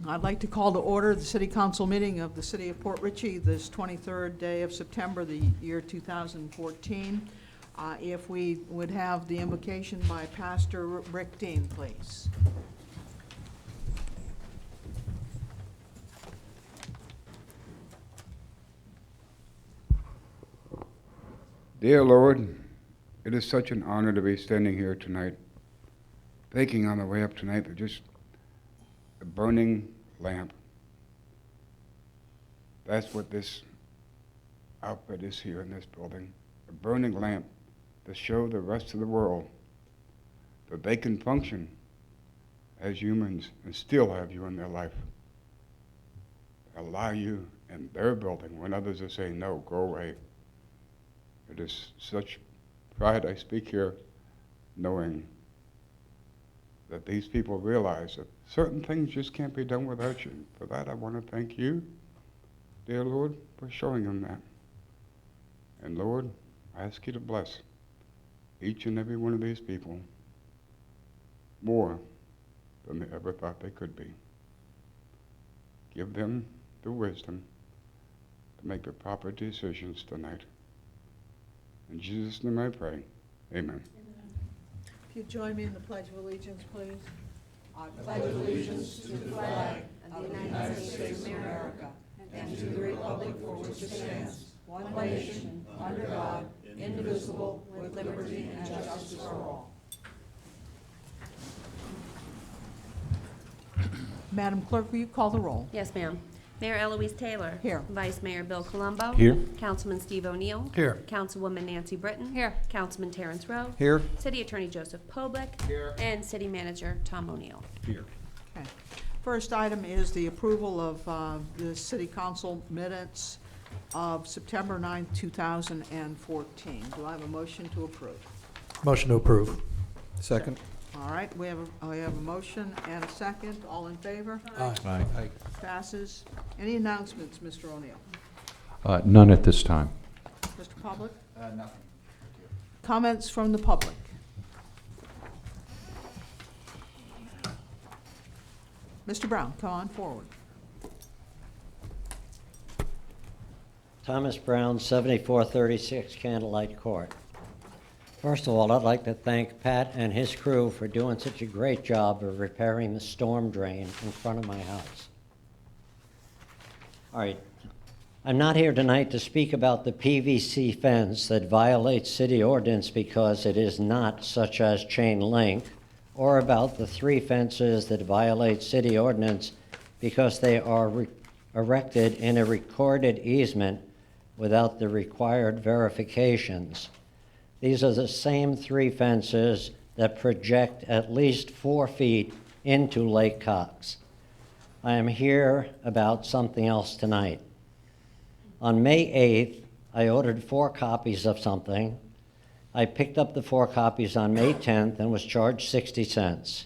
I'd like to call to order the City Council meeting of the City of Port Richey this 23rd day of September, the year 2014. If we would have the invocation by Pastor Rick Dean, please. Dear Lord, it is such an honor to be standing here tonight, thinking on the way up tonight that just a burning lamp. That's what this outfit is here in this building, a burning lamp to show the rest of the world that they can function as humans and still have you in their life. Allow you in their building when others are saying, no, go away. It is such pride I speak here, knowing that these people realize that certain things just can't be done without you. For that, I want to thank you, dear Lord, for showing them that. And Lord, I ask you to bless each and every one of these people more than they ever thought they could be. Give them the wisdom to make the proper decisions tonight. In Jesus' name I pray, amen. If you join me in the Pledge of Allegiance, please. I pledge allegiance to the flag of the United States of America and to the republic for which it stands, one nation, under God, indivisible, with liberty and justice for all. Madam Clerk, will you call the roll? Yes, ma'am. Mayor Eloise Taylor. Here. Vice Mayor Bill Colombo. Here. Councilman Steve O'Neill. Here. Councilwoman Nancy Britton. Here. Councilman Terrence Rowe. Here. City Attorney Joseph Poblick. Here. And City Manager Tom O'Neill. Here. Okay. First item is the approval of the City Council minutes of September 9, 2014. Do I have a motion to approve? Motion to approve. Second. All right, we have a motion and a second. All in favor? Aye. Passes. Any announcements, Mr. O'Neill? None at this time. Mr. Public? Nothing. Comments from the public? Mr. Brown, come on forward. Thomas Brown, 7436 Candlelight Court. First of all, I'd like to thank Pat and his crew for doing such a great job of repairing the storm drain in front of my house. All right, I'm not here tonight to speak about the PVC fence that violates city ordinance because it is not such as chain link, or about the 3 fences that violate city ordinance because they are erected in a recorded easement without the required verifications. These are the same 3 fences that project at least 4 feet into Lake Cox. I am here about something else tonight. On May 8th, I ordered 4 copies of something. I picked up the 4 copies on May 10th and was charged 60 cents.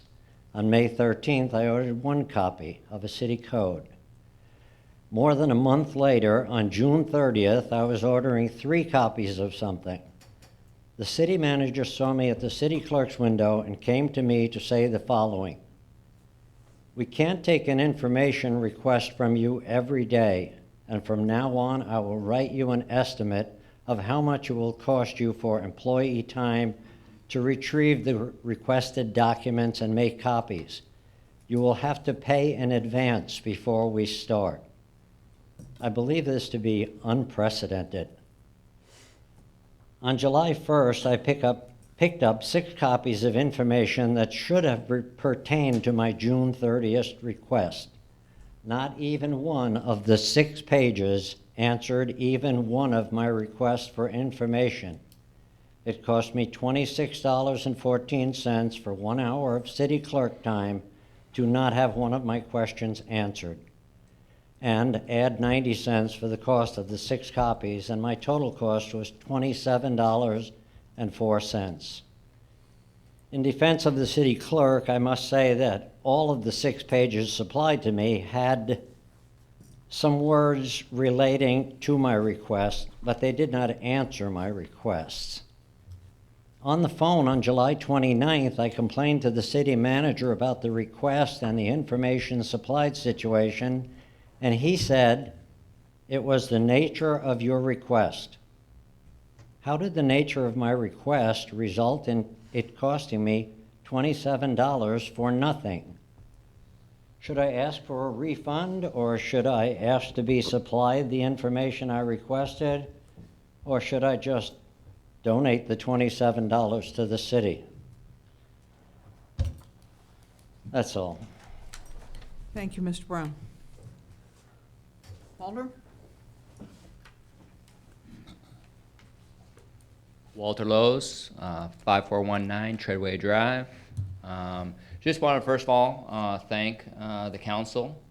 On May 13th, I ordered 1 copy of a city code. More than a month later, on June 30th, I was ordering 3 copies of something. The city manager saw me at the city clerk's window and came to me to say the following: "We can't take an information request from you every day, and from now on I will write you an estimate of how much it will cost you for employee time to retrieve the requested documents and make copies. You will have to pay in advance before we start." I believe this to be unprecedented. On July 1st, I picked up 6 copies of information that should have pertained to my June 30th request. Not even one of the 6 pages answered even one of my requests for information. It cost me $26.14 for 1 hour of city clerk time to not have one of my questions answered. And add 90 cents for the cost of the 6 copies, and my total cost was $27.04. In defense of the city clerk, I must say that all of the 6 pages supplied to me had some words relating to my request, but they did not answer my requests. On the phone on July 29th, I complained to the city manager about the request and the information supplied situation, and he said it was the nature of your request. How did the nature of my request result in it costing me $27 for nothing? Should I ask for a refund, or should I ask to be supplied the information I requested, or should I just donate the $27 to the city? That's all. Thank you, Mr. Brown. Walter? Walter Lowe's, 5419 Treadway Drive. Just want to first of all thank the council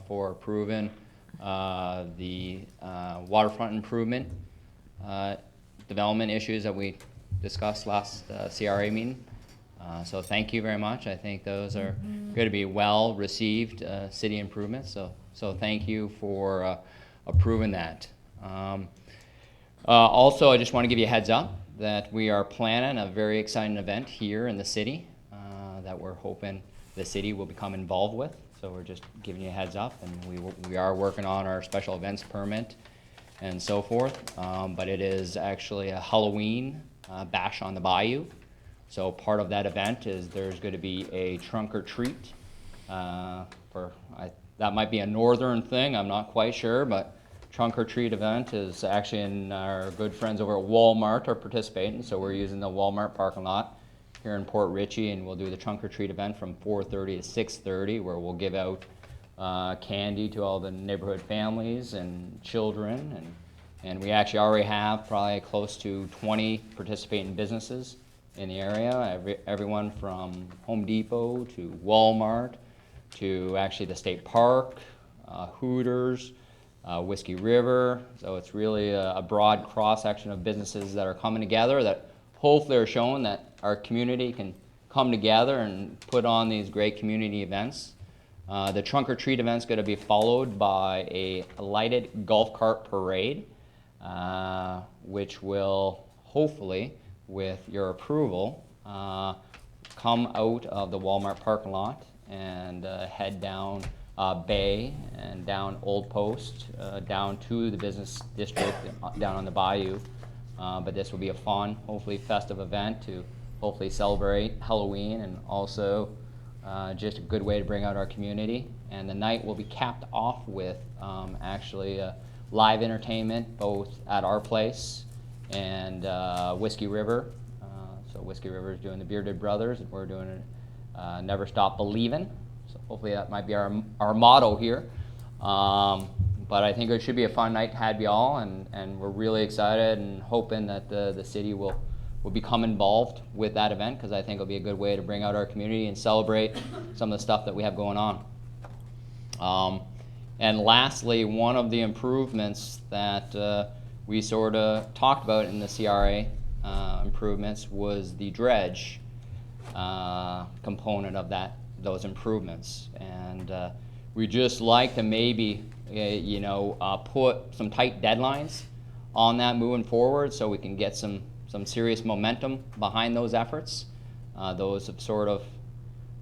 for approving the waterfront improvement development issues that we discussed last CRA meeting. So thank you very much. I think those are going to be well received city improvements. So thank you for approving that. Also, I just want to give you a heads up that we are planning a very exciting event here in the city that we're hoping the city will become involved with. So we're just giving you a heads up, and we are working on our special events permit and so forth. But it is actually a Halloween bash on the bayou. So part of that event is there's going to be a trunk or treat. That might be a northern thing, I'm not quite sure, but trunk or treat event is actually in our good friends over at Walmart are participating. So we're using the Walmart parking lot here in Port Richey, and we'll do the trunk or treat event from 4:30 to 6:30, where we'll give out candy to all the neighborhood families and children, and we actually already have probably close to 20 participating businesses in the area. Everyone from Home Depot to Walmart to actually the state park, Hooters, Whiskey River. So it's really a broad cross-section of businesses that are coming together that hopefully are showing that our community can come together and put on these great community events. The trunk or treat event is going to be followed by a lighted golf cart parade, which will hopefully, with your approval, come out of the Walmart parking lot and head down Bay and down Old Post, down to the business district down on the bayou. But this will be a fun, hopefully festive event to hopefully celebrate Halloween, and also just a good way to bring out our community. And the night will be capped off with actually live entertainment both at our place and Whiskey River. So Whiskey River is doing the Bearded Brothers, and we're doing Never Stop Believin'. So hopefully that might be our motto here. But I think it should be a fun night to have you all, and we're really excited and hoping that the city will become involved with that event, because I think it'll be a good way to bring out our community and celebrate some of the stuff that we have going on. And lastly, one of the improvements that we sort of talked about in the CRA improvements was the dredge component of those improvements. And we just like to maybe put some tight deadlines on that moving forward, so we can get some serious momentum behind those efforts. Those have sort of,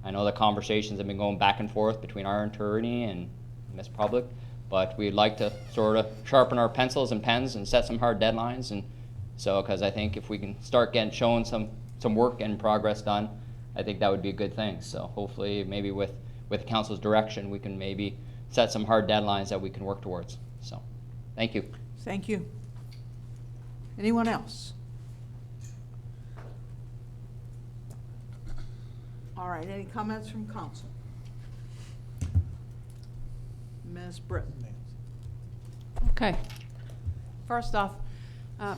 I know the conversations have been going back and forth between our attorney and Ms. Public, but we'd like to sort of sharpen our pencils and pens and set some hard deadlines. And so, because I think if we can start showing some work and progress done, I think that would be a good thing. So hopefully, maybe with council's direction, we can maybe set some hard deadlines that we can work towards. So, thank you. Thank you. Anyone else? All right, any comments from council? Ms. Britton. Okay. First off,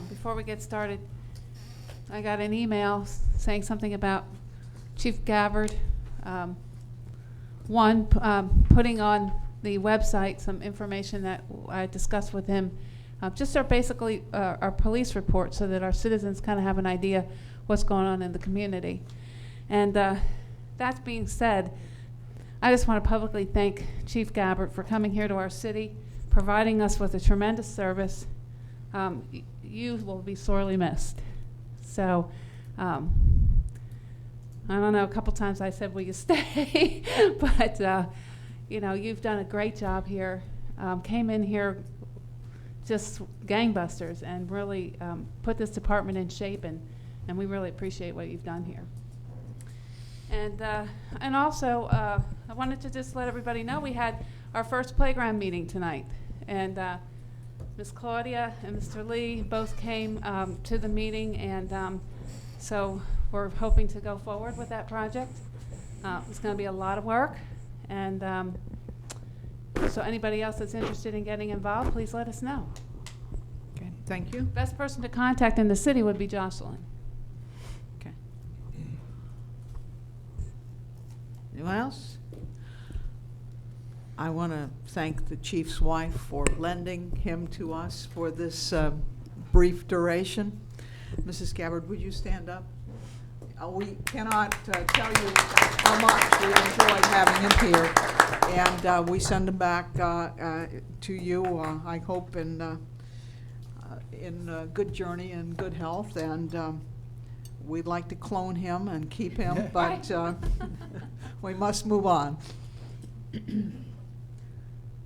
before we get started, I got an email saying something about Chief Gabbard, putting on the website some information that I discussed with him, just basically our police report, so that our citizens kind of have an idea what's going on in the community. And that being said, I just want to publicly thank Chief Gabbard for coming here to our city, providing us with a tremendous service. You will be sorely missed. So I don't know, a couple times I said, will you stay? But, you know, you've done a great job here. Came in here just gangbusters and really put this department in shape, and we really appreciate what you've done here. And also, I wanted to just let everybody know we had our first playground meeting tonight. And Ms. Claudia and Mr. Lee both came to the meeting, and so we're hoping to go forward with that project. It's going to be a lot of work, and so anybody else that's interested in getting involved, please let us know. Okay, thank you. Best person to contact in the city would be Jocelyn. Okay. Anyone else? I want to thank the chief's wife for lending him to us for this brief duration. Mrs. Gabbard, would you stand up? We cannot tell you how much we enjoyed having him here, and we send him back to you, I hope, in good journey and good health, and we'd like to clone him and keep him, but we must move on.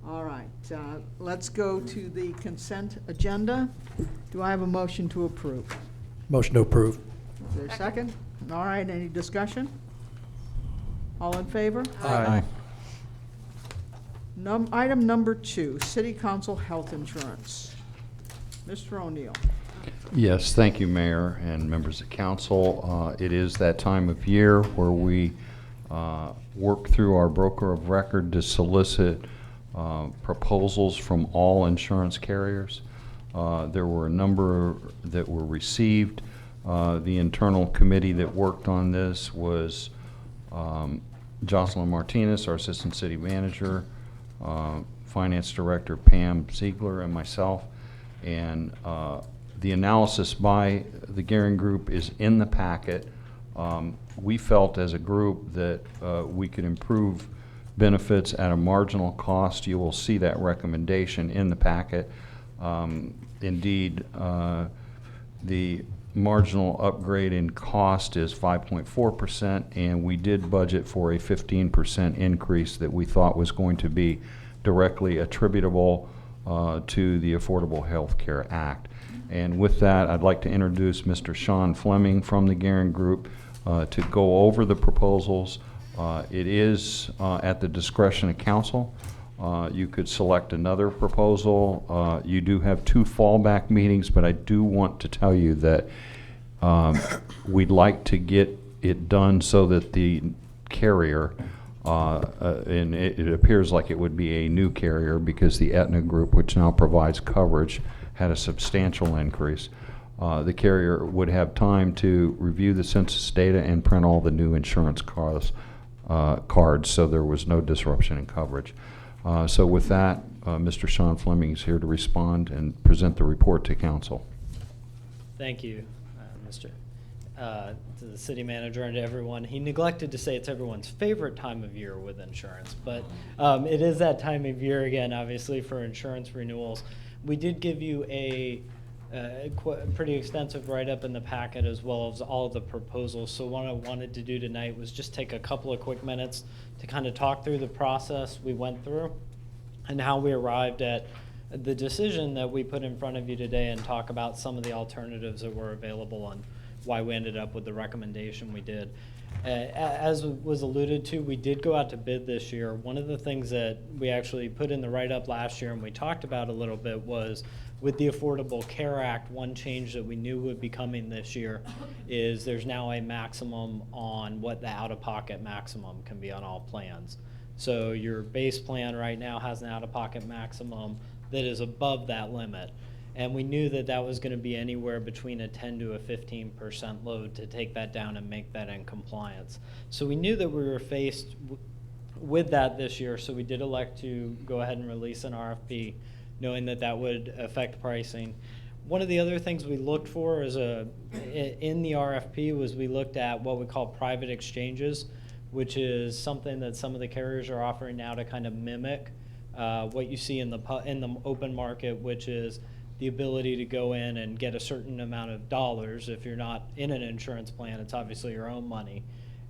All right, let's go to the consent agenda. Do I have a motion to approve? Motion to approve. Is there a second? All right, any discussion? All in favor? Aye. Item number 2, City Council Health Insurance. Mr. O'Neill. Yes, thank you, Mayor and members of council. It is that time of year where we work through our broker of record to solicit proposals from all insurance carriers. There were a number that were received. The internal committee that worked on this was Jocelyn Martinez, our Assistant City Manager, Finance Director Pam Ziegler, and myself. And the analysis by the Garing Group is in the packet. We felt as a group that we could improve benefits at a marginal cost. You will see that recommendation in the packet. Indeed, the marginal upgrade in cost is 5.4%, and we did budget for a 15% increase that we thought was going to be directly attributable to the Affordable Health Care Act. And with that, I'd like to introduce Mr. Sean Fleming from the Garing Group to go over the proposals. It is at the discretion of council. You could select another proposal. You do have 2 fallback meetings, but I do want to tell you that we'd like to get it done so that the carrier, and it appears like it would be a new carrier because the Aetna Group, which now provides coverage, had a substantial increase. The carrier would have time to review the census data and print all the new insurance cards, so there was no disruption in coverage. So with that, Mr. Sean Fleming is here to respond and present the report to council. Thank you, to the city manager and to everyone. He neglected to say it's everyone's favorite time of year with insurance, but it is that time of year again, obviously, for insurance renewals. We did give you a pretty extensive write-up in the packet as well as all of the proposals. So what I wanted to do tonight was just take a couple of quick minutes to kind of talk through the process we went through and how we arrived at the decision that we put in front of you today, and talk about some of the alternatives that were available and why we ended up with the recommendation we did. As was alluded to, we did go out to bid this year. One of the things that we actually put in the write-up last year and we talked about a little bit was, with the Affordable Care Act, one change that we knew would be coming this year is there's now a maximum on what the out-of-pocket maximum can be on all plans. So your base plan right now has an out-of-pocket maximum that is above that limit. And we knew that that was going to be anywhere between a 10 to a 15% load to take that down and make that in compliance. So we knew that we were faced with that this year, so we did elect to go ahead and release an RFP, knowing that that would affect pricing. One of the other things we looked for in the RFP was we looked at what we call private exchanges, which is something that some of the carriers are offering now to kind of mimic what you see in the open market, which is the ability to go in and get a certain amount of dollars. If you're not in an insurance plan, it's obviously your own money,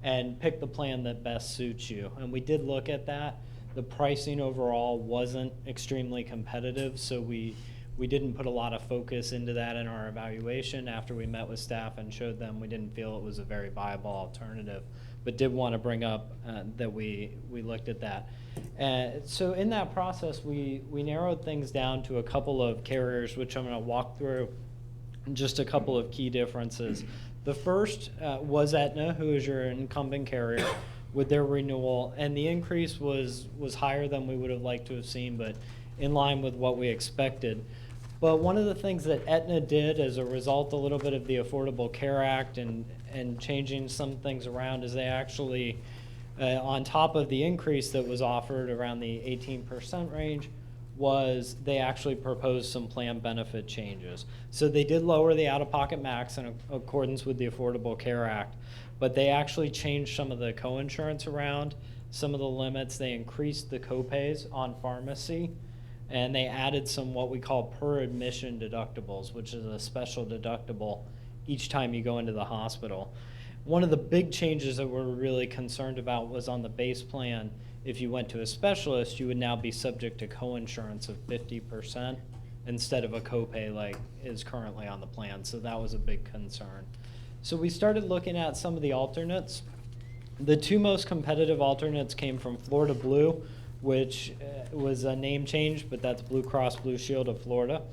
and pick the plan that best suits you. And we did look at that. The pricing overall wasn't extremely competitive, so we didn't put a lot of focus into that in our evaluation. After we met with staff and showed them, we didn't feel it was a very viable alternative, but did want to bring up that we looked at that. So in that process, we narrowed things down to a couple of carriers, which I'm going to walk through, just a couple of key differences. The first was Aetna, who is your incumbent carrier, with their renewal, and the increase was higher than we would have liked to have seen, but in line with what we expected. But one of the things that Aetna did as a result a little bit of the Affordable Care Act and changing some things around is they actually, on top of the increase that was offered around the 18% range, was they actually proposed some plan benefit changes. So they did lower the out-of-pocket max in accordance with the Affordable Care Act, but they actually changed some of the coinsurance around, some of the limits. They increased the copays on pharmacy, and they added some what we call per admission deductibles, which is a special deductible each time you go into the hospital. One of the big changes that we're really concerned about was on the base plan. If you went to a specialist, you would now be subject to coinsurance of 50% instead of a copay like is currently on the plan. So that was a big concern. So we started looking at some of the alternates. The two most competitive alternates came from Florida Blue, which was a name change, but that's Blue Cross Blue Shield of Florida,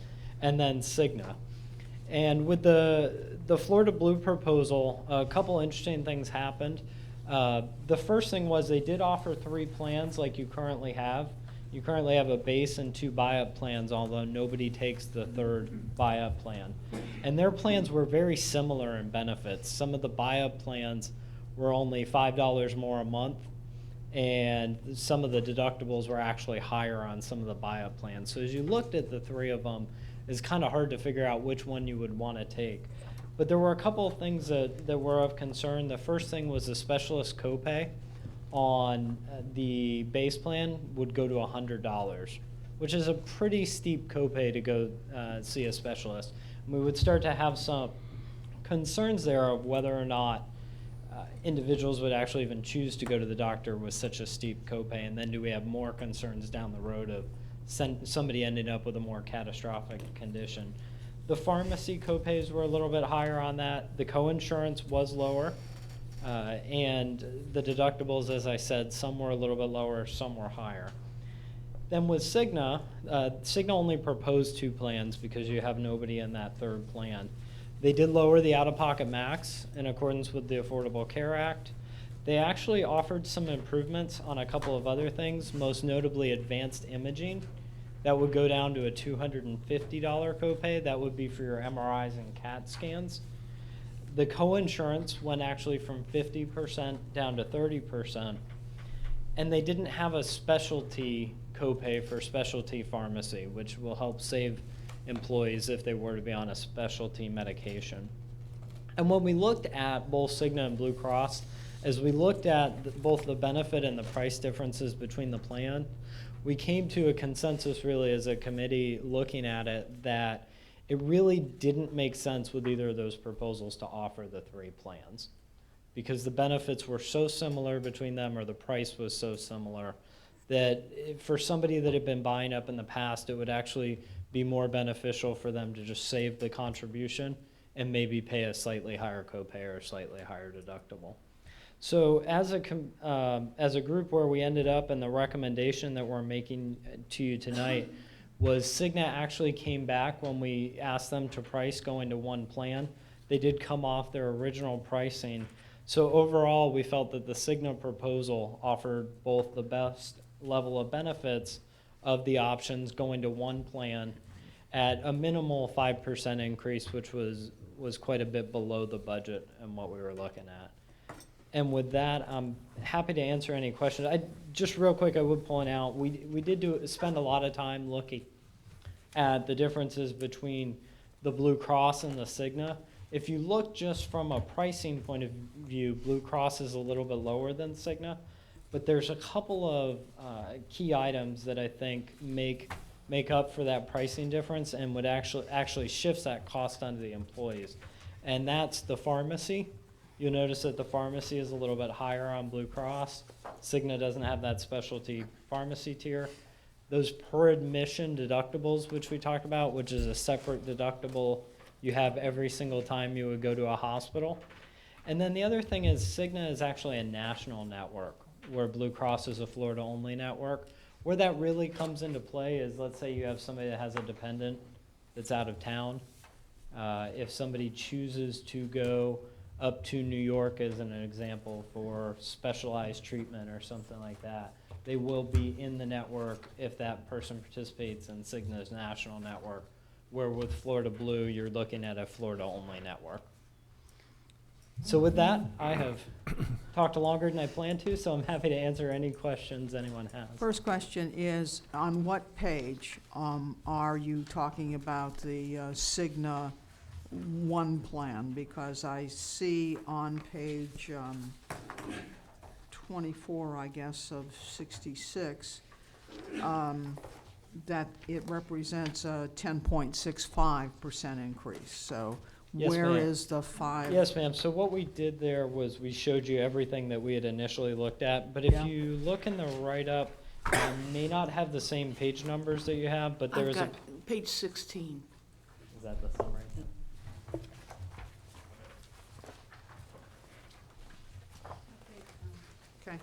and then Cigna. And with the Florida Blue proposal, a couple interesting things happened. The first thing was they did offer 3 plans like you currently have. You currently have a base and 2 buy-up plans, although nobody takes the 3rd buy-up plan. And their plans were very similar in benefits. Some of the buy-up plans were only $5 more a month, and some of the deductibles were actually higher on some of the buy-up plans. So as you looked at the 3 of them, it's kind of hard to figure out which one you would want to take. But there were a couple of things that were of concern. The first thing was the specialist copay on the base plan would go to $100, which is a pretty steep copay to go see a specialist. We would start to have some concerns there of whether or not individuals would actually even choose to go to the doctor with such a steep copay, and then do we have more concerns down the road of somebody ending up with a more catastrophic condition. The pharmacy copays were a little bit higher on that. The coinsurance was lower, and the deductibles, as I said, some were a little bit lower, some were higher. Then with Cigna, Cigna only proposed 2 plans because you have nobody in that 3rd plan. They did lower the out-of-pocket max in accordance with the Affordable Care Act. They actually offered some improvements on a couple of other things, most notably advanced imaging. That would go down to a $250 copay. That would be for your MRIs and CAT scans. The coinsurance went actually from 50% down to 30%. And they didn't have a specialty copay for specialty pharmacy, which will help save employees if they were to be on a specialty medication. And when we looked at both Cigna and Blue Cross, as we looked at both the benefit and the price differences between the plan, we came to a consensus really as a committee looking at it that it really didn't make sense with either of those proposals to offer the 3 plans, because the benefits were so similar between them, or the price was so similar, that for somebody that had been buying up in the past, it would actually be more beneficial for them to just save the contribution and maybe pay a slightly higher copay or a slightly higher deductible. So as a group where we ended up, and the recommendation that we're making to you tonight was Cigna actually came back when we asked them to price going to 1 plan. They did come off their original pricing. So overall, we felt that the Cigna proposal offered both the best level of benefits of the options going to 1 plan at a minimal 5% increase, which was quite a bit below the budget and what we were looking at. And with that, I'm happy to answer any questions. Just real quick, I would point out, we did spend a lot of time looking at the differences between the Blue Cross and the Cigna. If you look just from a pricing point of view, Blue Cross is a little bit lower than Cigna, but there's a couple of key items that I think make make up for that pricing difference and would actually shifts that cost onto the employees. And that's the pharmacy. You'll notice that the pharmacy is a little bit higher on Blue Cross. Cigna doesn't have that specialty pharmacy tier. Those per admission deductibles, which we talked about, which is a separate deductible you have every single time you would go to a hospital. And then the other thing is Cigna is actually a national network, where Blue Cross is a Florida-only network. Where that really comes into play is, let's say you have somebody that has a dependent that's out of town. If somebody chooses to go up to New York as an example for specialized treatment or something like that, they will be in the network if that person participates in Cigna's national network, where with Florida Blue, you're looking at a Florida-only network. So with that, I have talked longer than I planned to, so I'm happy to answer any questions anyone has. First question is, on what page are you talking about the Cigna One plan? Because I see on page 24, I guess, of 66, that it represents a 10.65% increase. So Yes, where ma'am. is the 5? Yes, ma'am. So what we did there was we showed you everything that we had initially looked at. But if Yeah. you look in the write-up, may not have the same page numbers that you have, but there I've is got page 16. Is that the summary? Okay.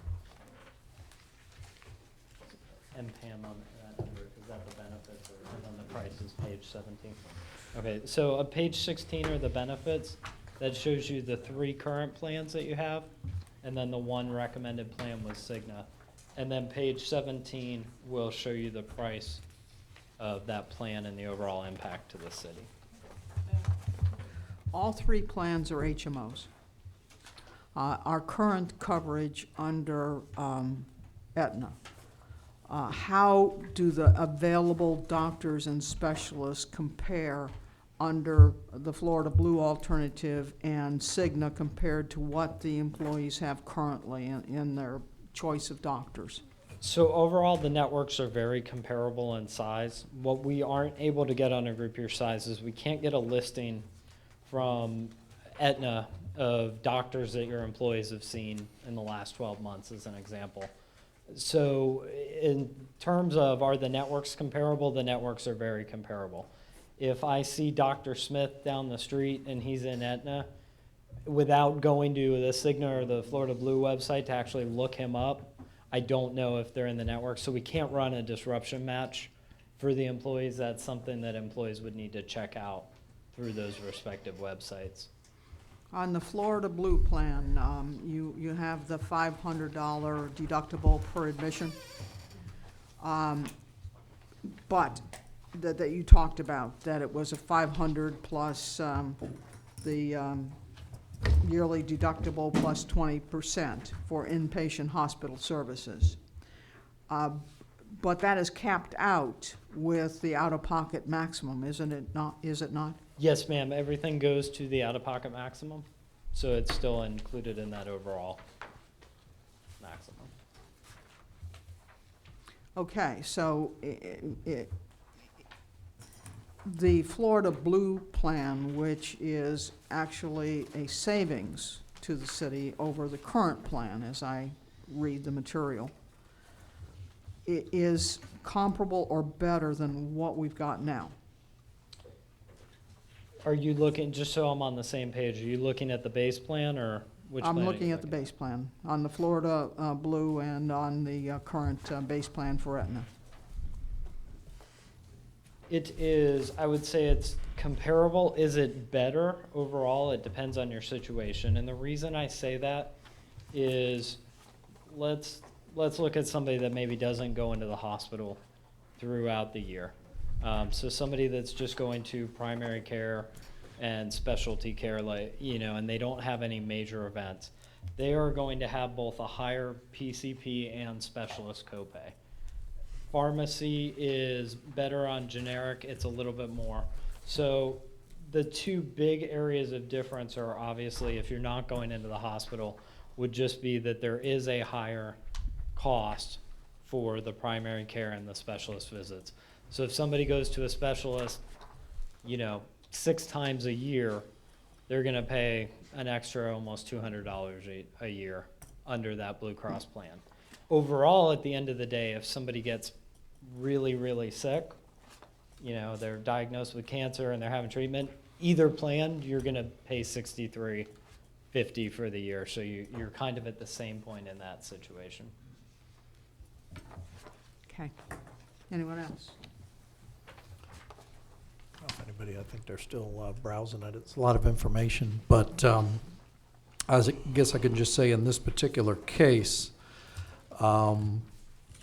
And Pam on that number, is that the benefits or and then the price is page 17? Okay, so page 16 are the benefits. That shows you the 3 current plans that you have, and then the 1 recommended plan with Cigna. And then page 17 will show you the price of that plan and the overall impact to the city. All 3 plans are HMOs. Our current coverage under Aetna, how do the available doctors and specialists compare under the Florida Blue alternative and Cigna compared to what the employees have currently in their choice of doctors? So overall, the networks are very comparable in size. What we aren't able to get on a group your size is we can't get a listing from Aetna of doctors that your employees have seen in the last 12 months, as an example. So in terms of are the networks comparable, the networks are very comparable. If I see Dr. Smith down the street and he's in Aetna, without going to the Cigna or the Florida Blue website to actually look him up, I don't know if they're in the network. So we can't run a disruption match for the employees. That's something that employees would need to check out through those respective websites. On the Florida Blue plan, you have the $500 deductible per admission. But that you talked about, that it was a 500 plus the yearly deductible plus 20% for inpatient hospital services. But that is capped out with the out-of-pocket maximum, isn't it not? Is it not? Yes, ma'am. Everything goes to the out-of-pocket maximum, so it's still included in that overall maximum. Okay, so the Florida Blue plan, which is actually a savings to the city over the current plan, as I read the material, it is comparable or better than what we've got now. Are you looking, just so I'm on the same page, are you looking at the base plan or which plan? I'm are looking you at the base plan, on the Florida Blue and on the current base plan for Aetna. It is, I would say it's comparable. Is it better overall? It depends on your situation. And the reason I say that is let's look at somebody that maybe doesn't go into the hospital throughout the year. So somebody that's just going to primary care and specialty care, like, you know, and they don't have any major events, they are going to have both a higher PCP and specialist copay. Pharmacy is better on generic, it's a little bit more. So the 2 big areas of difference are obviously, if you're not going into the hospital, would just be that there is a higher cost for the primary care and the specialist visits. So if somebody goes to a specialist, 6 times a year, they're gonna pay an extra almost $200 a year under that Blue Cross plan. Overall, at the end of the day, if somebody gets really, really sick, they're diagnosed with cancer and they're having treatment, either plan, you're gonna pay $63.50 for the year. So you're kind of at the same point in that situation. Okay. Anyone else? If anybody, I think they're still browsing it. It's a lot of information, but I guess I can just say in this particular case,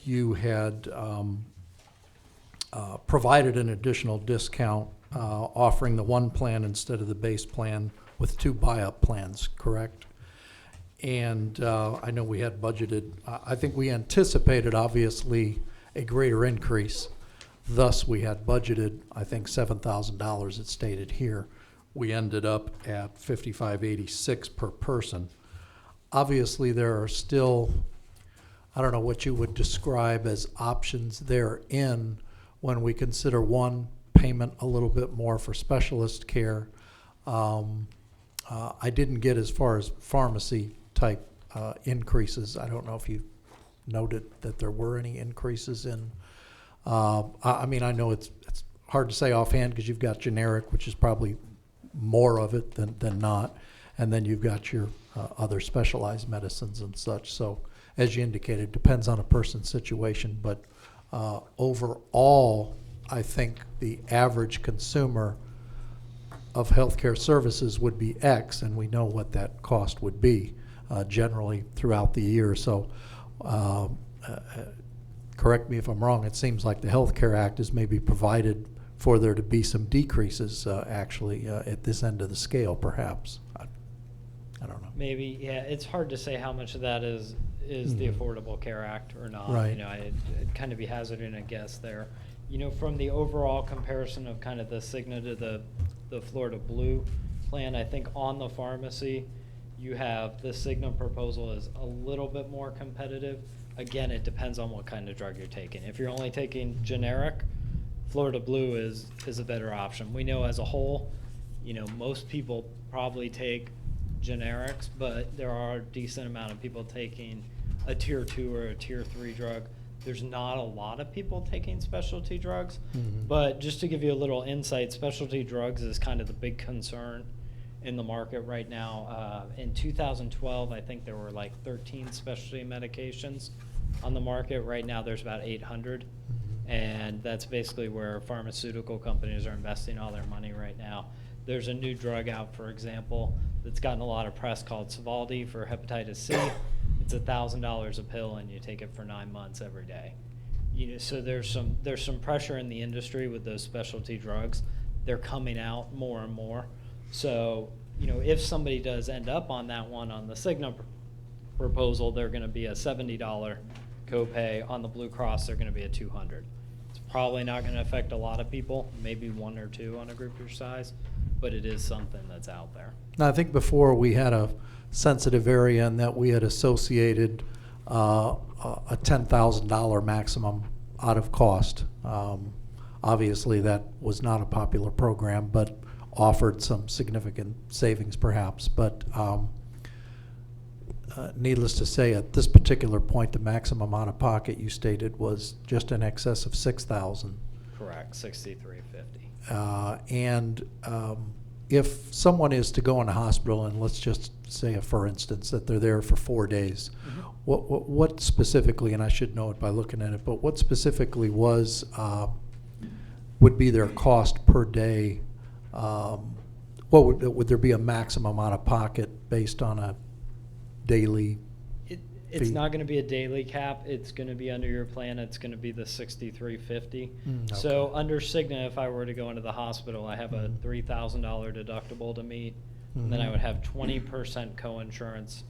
you had provided an additional discount, offering the one plan instead of the base plan with 2 buy-up plans, correct? And I know we had budgeted, I think we anticipated, obviously, a greater increase. Thus, we had budgeted, I think, $7,000, it's stated here. We ended up at $5,586 per person. Obviously, there are still, I don't know what you would describe as options therein when we consider one, payment a little bit more for specialist care. I didn't get as far as pharmacy type increases. I don't know if you noted that there were any increases in, I mean, I know it's hard to say offhand because you've got generic, which is probably more of it than not. And then you've got your other specialized medicines and such. So as you indicated, depends on a person's situation. But overall, I think the average consumer of healthcare services would be X, and we know what that cost would be generally throughout the year. So correct me if I'm wrong, it seems like the Health Care Act is maybe provided for there to be some decreases actually at this end of the scale, perhaps. I don't know. Maybe, yeah, it's hard to say how much of that is the Affordable Care Act or not. Right. I'd kind of be hazarding a guess there. From the overall comparison of kind of the Cigna to the Florida Blue plan, I think on the pharmacy, you have the Cigna proposal is a little bit more competitive. Again, it depends on what kind of drug you're taking. If you're only taking generic, Florida Blue is a better option. We know as a whole, most people probably take generics, but there are a decent amount of people taking a tier 2 or a tier 3 drug. There's not a lot of people taking specialty drugs, but just to give you a little insight, specialty drugs is kind of the big concern in the market right now. In 2012, I think there were like 13 specialty medications on the market. Right now, there's about 800, and that's basically where pharmaceutical companies are investing all their money right now. There's a new drug out, for example, that's gotten a lot of press called Sovaldi for hepatitis C. It's $1,000 a pill, and you take it for 9 months every day. So there's some pressure in the industry with those specialty drugs. They're coming out more and more. So if somebody does end up on that one on the Cigna proposal, they're going to be a $70 copay. On the Blue Cross, they're going to be a $200. It's probably not going to affect a lot of people, maybe 1 or 2 on a group your size, but it is something that's out there. Now, I think before we had a sensitive area in that we had associated a $10,000 maximum out of cost. Obviously, that was not a popular program, but offered some significant savings perhaps. But needless to say, at this particular point, the maximum out of pocket you stated was just in excess of $6,000. Correct, $63.50. And if someone is to go in a hospital, and let's just say, for instance, that they're there for 4 days, what specifically, and I should know it by looking at it, but what specifically would be their cost per day? What would there be a maximum out of pocket based on a daily? It's fee? not going to be a daily cap. It's going to be under your plan. It's going to be the $63.50. Okay. So under Cigna, if I were to go into the hospital, I have a $3,000 deductible to meet, and then I would have 20% coinsurance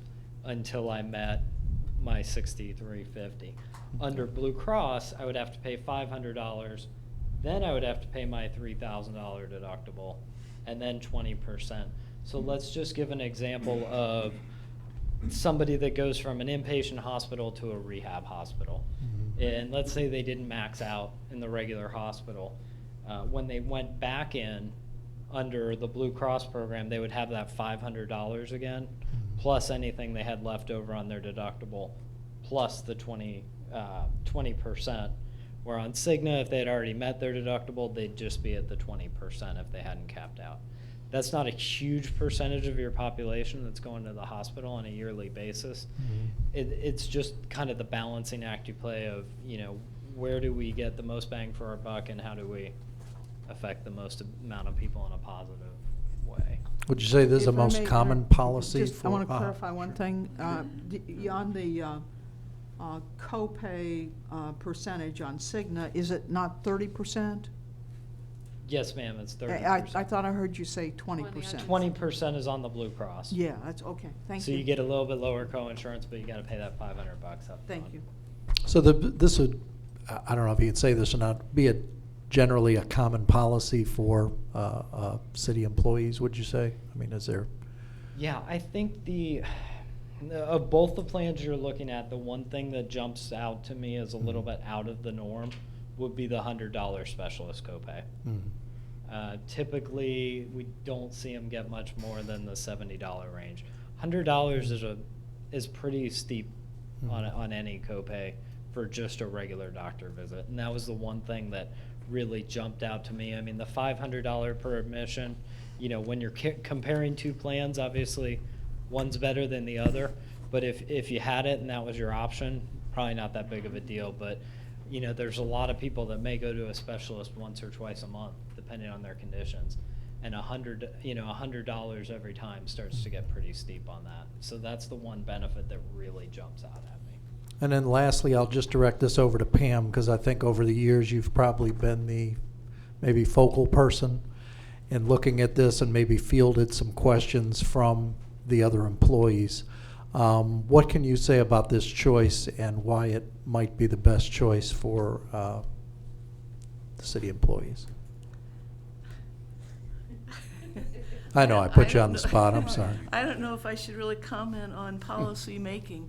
until I met my $63.50. Under Blue Cross, I would have to pay $500. Then I would have to pay my $3,000 deductible, and then 20%. So let's just give an example of somebody that goes from an inpatient hospital to a rehab hospital. And let's say they didn't max out in the regular hospital. When they went back in under the Blue Cross program, they would have that $500 again, plus anything they had left over on their deductible, plus the 20%. Where on Cigna, if they had already met their deductible, they'd just be at the 20% if they hadn't capped out. That's not a huge percentage of your population that's going to the hospital on a yearly basis. It's just kind of the balancing act you play of, where do we get the most bang for our buck and how do we affect the most amount of people in a positive way. Would you say this is the If I most may, common policy just, for? I want to clarify one thing. On the copay percentage on Cigna, is it not 30%? Yes, ma'am, it's 30%. I thought I heard you say 20%. 20% is on the Blue Cross. Yeah, that's, okay, thank So you. you get a little bit lower co-insurance, but you gotta pay that $500 up front. Thank you. So this would, I don't know if you can say this or not, be generally a common policy for city employees, would you say? I mean, is there? Yeah, I think of both the plans you're looking at, the one thing that jumps out to me as a little bit out of the norm would be the $100 specialist copay. Typically, we don't see them get much more than the $70 range. $100 is pretty steep on any copay for just a regular doctor visit, and that was the one thing that really jumped out to me. I mean, the $500 per admission, when you're comparing two plans, obviously one's better than the other, but if you had it and that was your option, probably not that big of a deal. But there's a lot of people that may go to a specialist once or twice a month, depending on their conditions, and $100 every time starts to get pretty steep on that. So that's the one benefit that really jumps out at me. And then lastly, I'll just direct this over to Pam, because I think over the years you've probably been the maybe focal person in looking at this and maybe fielded some questions from the other employees. What can you say about this choice and why it might be the best choice for the city employees? I know I put you on the spot, I'm sorry. I don't know if I should really comment on policy making.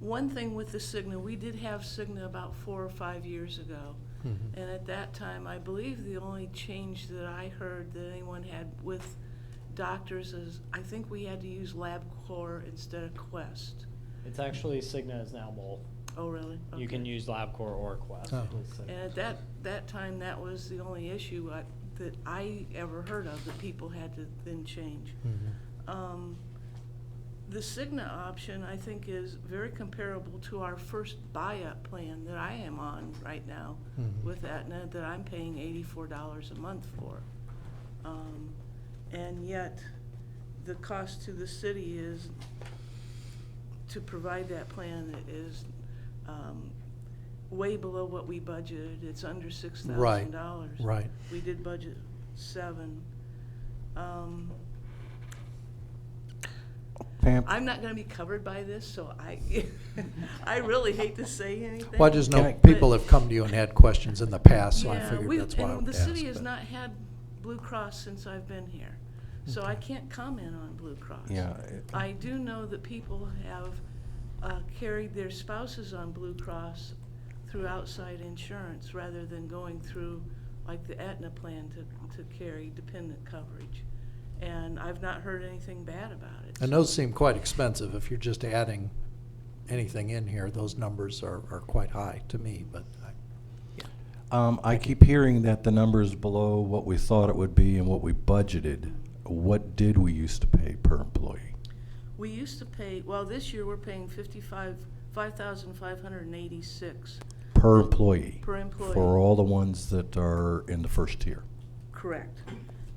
One thing with the Cigna, we did have Cigna about 4 or 5 years ago. And at that time, I believe the only change that I heard that anyone had with doctors is I think we had to use LabCorp instead of Quest. It's actually Cigna is now both. Oh, really? Okay. You can use LabCorp or Quest. Oh. with Cigna. And at that time, that was the only issue that I ever heard of that people had to then change. The Cigna option, I think, is very comparable to our first buy-up plan that I am on right now with Aetna, that I'm paying $84 a month for. And yet, the cost to the city is, to provide that plan is way below what we budgeted. It's under $6,000. Right. We did budget $7,000. Pam, I'm not going to be covered by this, so I really hate to say anything. Well, I just know Can I- people have come to you and had questions in the past, so I Yeah, figured that's why I and would the ask. city has but- not had Blue Cross since I've been here, so I can't comment on Blue Cross. yeah, I do know that people have carried their spouses on Blue Cross through outside insurance rather than going through like the Aetna plan to carry dependent coverage. And I've not heard anything bad about it. And so- those seem quite expensive. If you're just adding anything in here, those numbers are quite high to me, but I keep hearing that the number is below what we thought it would be and what we budgeted. What did we used to pay per employee? We used to pay, well, this year we're paying $5,586 Per employee? per employee. For all the ones that are in the first tier? Correct.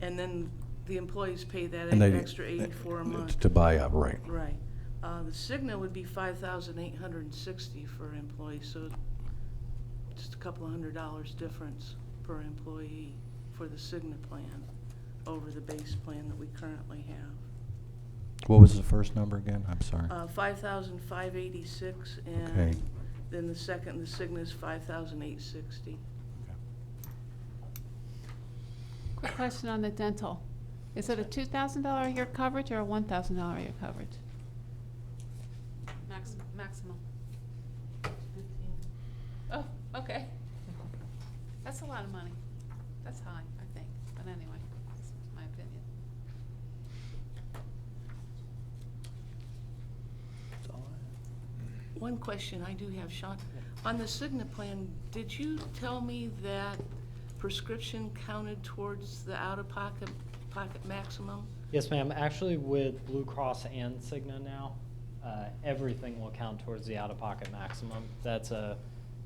And then the employees pay that And they- extra $84 a month. To buy up, right. Right. The Cigna would be $5,860 for employees, so just a couple of $100 difference per employee for the Cigna plan over the base plan that we currently have. What was the first number again? I'm sorry. 5,586, and Okay. then the Cigna is 5,860. Quick question on the dental. Is it a $2,000 a year coverage or a $1,000 a year coverage? Maximum. That's a lot of money. That's high, I think, but anyway, that's my opinion. One question I do have, Sean. On the Cigna plan, did you tell me that prescription counted towards the out-of-pocket maximum? Yes, ma'am. Actually, with Blue Cross and Cigna now, everything will count towards the out-of-pocket maximum. That's a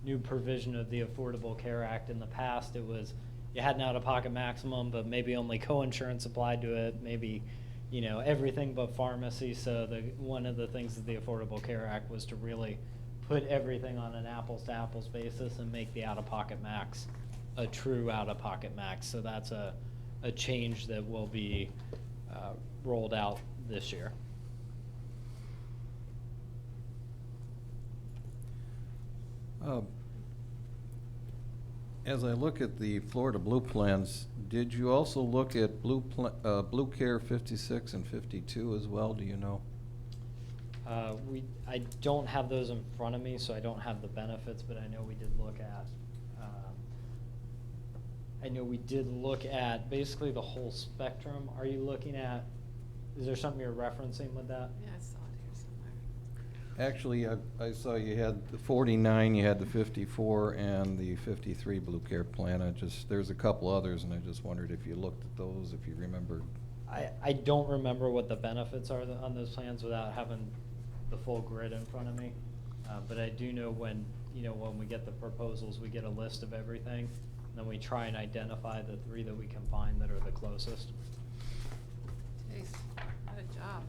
new provision of the Affordable Care Act. In the past, it was you had an out-of-pocket maximum, but maybe only co-insurance applied to it, maybe, you know, everything but pharmacy. So one of the things of the Affordable Care Act was to really put everything on an apples-to-apples basis and make the out-of-pocket max a true out-of-pocket max. So that's a change that will be rolled out this year. As I look at the Florida Blue plans, did you also look at Blue Care 56 and 52 as well? Do you know? I don't have those in front of me, so I don't have the benefits, but I know we did look at, basically the whole spectrum. Are you looking at, is there something you're referencing with that? Yeah, I saw it here somewhere. Actually, I saw you had the 49, you had the 54, and the 53 Blue Care plan. There's a couple others, and I just wondered if you looked at those, if you remembered. I don't remember what the benefits are on those plans without having the full grid in front of me. But I do know when we get the proposals, we get a list of everything, and then we try and identify the 3 that we can find that are the closest. Jeez, what a job.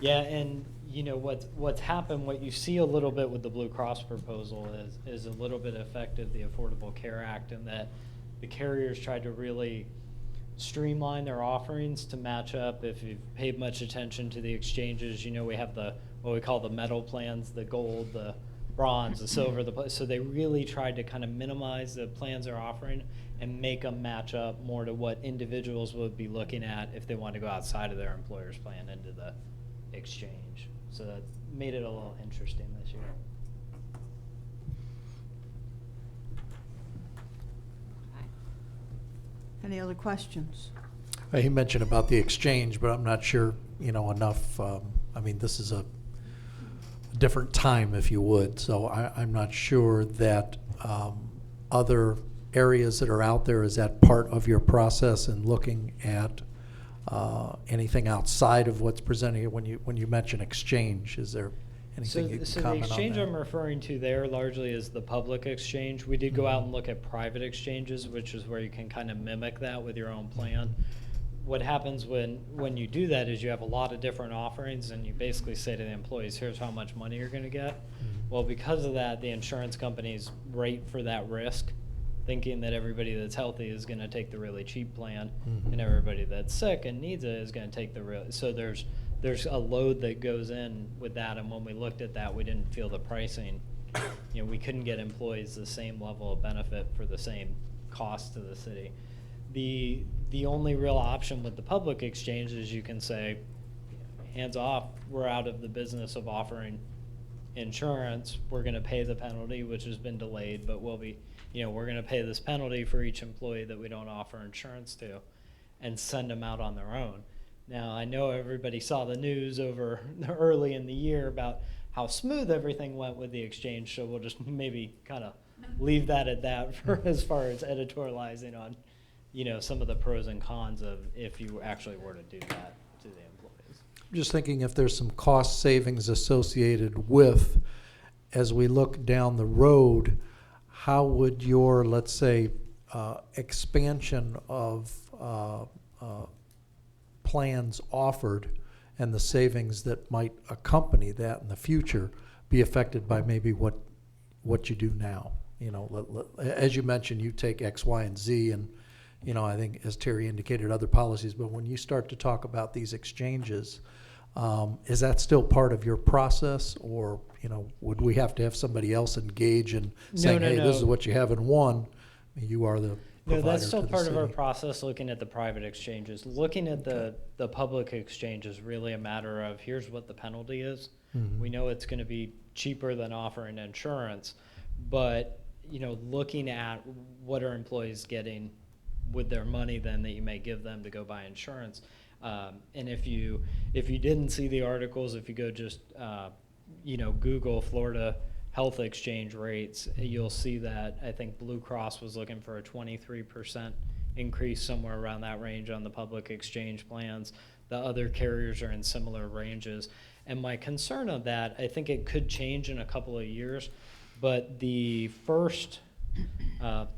Yeah, and what's happened, what you see a little bit with the Blue Cross proposal is a little bit effective the Affordable Care Act, in that the carriers tried to really streamline their offerings to match up. If you've paid much attention to the exchanges, we have what we call the metal plans, the gold, the bronze, the silver, so they really tried to kind of minimize the plans they're offering and make them match up more to what individuals would be looking at if they want to go outside of their employer's plan into the exchange. So that made it a little interesting this year. Any other questions? He mentioned about the exchange, but I'm not sure, enough. I mean, this is a different time, if you would, so I'm not sure that other areas that are out there, is that part of your process in looking at anything outside of what's presented here? When you mention exchange, is there anything you can So the comment on exchange that? I'm referring to there largely is the public exchange. We did go out and look at private exchanges, which is where you can kind of mimic that with your own plan. What happens when you do that is you have a lot of different offerings, and you basically say to the employees, here's how much money you're going to get. Well, because of that, the insurance companies rate for that risk, thinking that everybody that's healthy is going to take the really cheap plan, and everybody that's sick and needs it is going to take the real. So there's a load that goes in with that, and when we looked at that, we didn't feel the pricing. We couldn't get employees the same level of benefit for the same cost to the city. The only real option with the public exchange is you can say, hands off, we're out of the business of offering insurance. We're going to pay the penalty, which has been delayed, but we're going to pay this penalty for each employee that we don't offer insurance to, and send them out on their own. Now, I know everybody saw the news over early in the year about how smooth everything went with the exchange, so we'll just maybe kind of leave that at that for as far as editorializing on, some of the pros and cons of if you actually were to do that to the employees. Just thinking if there's some cost savings associated with, as we look down the road, how would your, let's say, expansion of plans offered and the savings that might accompany that in the future be affected by maybe what you do now? As you mentioned, you take X, Y, and Z, and I think, as Terry indicated, other policies. But when you start to talk about these exchanges, is that still part of your process, or would we have to have somebody else engage in saying, hey, this is what you have in one, you are the provider? No, that's still to the part of our city? process, looking at the private exchanges. Looking at the public exchange is really a matter of, here's what the penalty is. Mhm. We know it's going to be cheaper than offering insurance, but looking at what are employees getting with their money then that you may give them to go buy insurance. And if you didn't see the articles, if you go just, Google Florida health exchange rates, you'll see that I think Blue Cross was looking for a 23% increase, somewhere around that range on the public exchange plans. The other carriers are in similar ranges. And my concern of that, I think it could change in a couple of years, but the first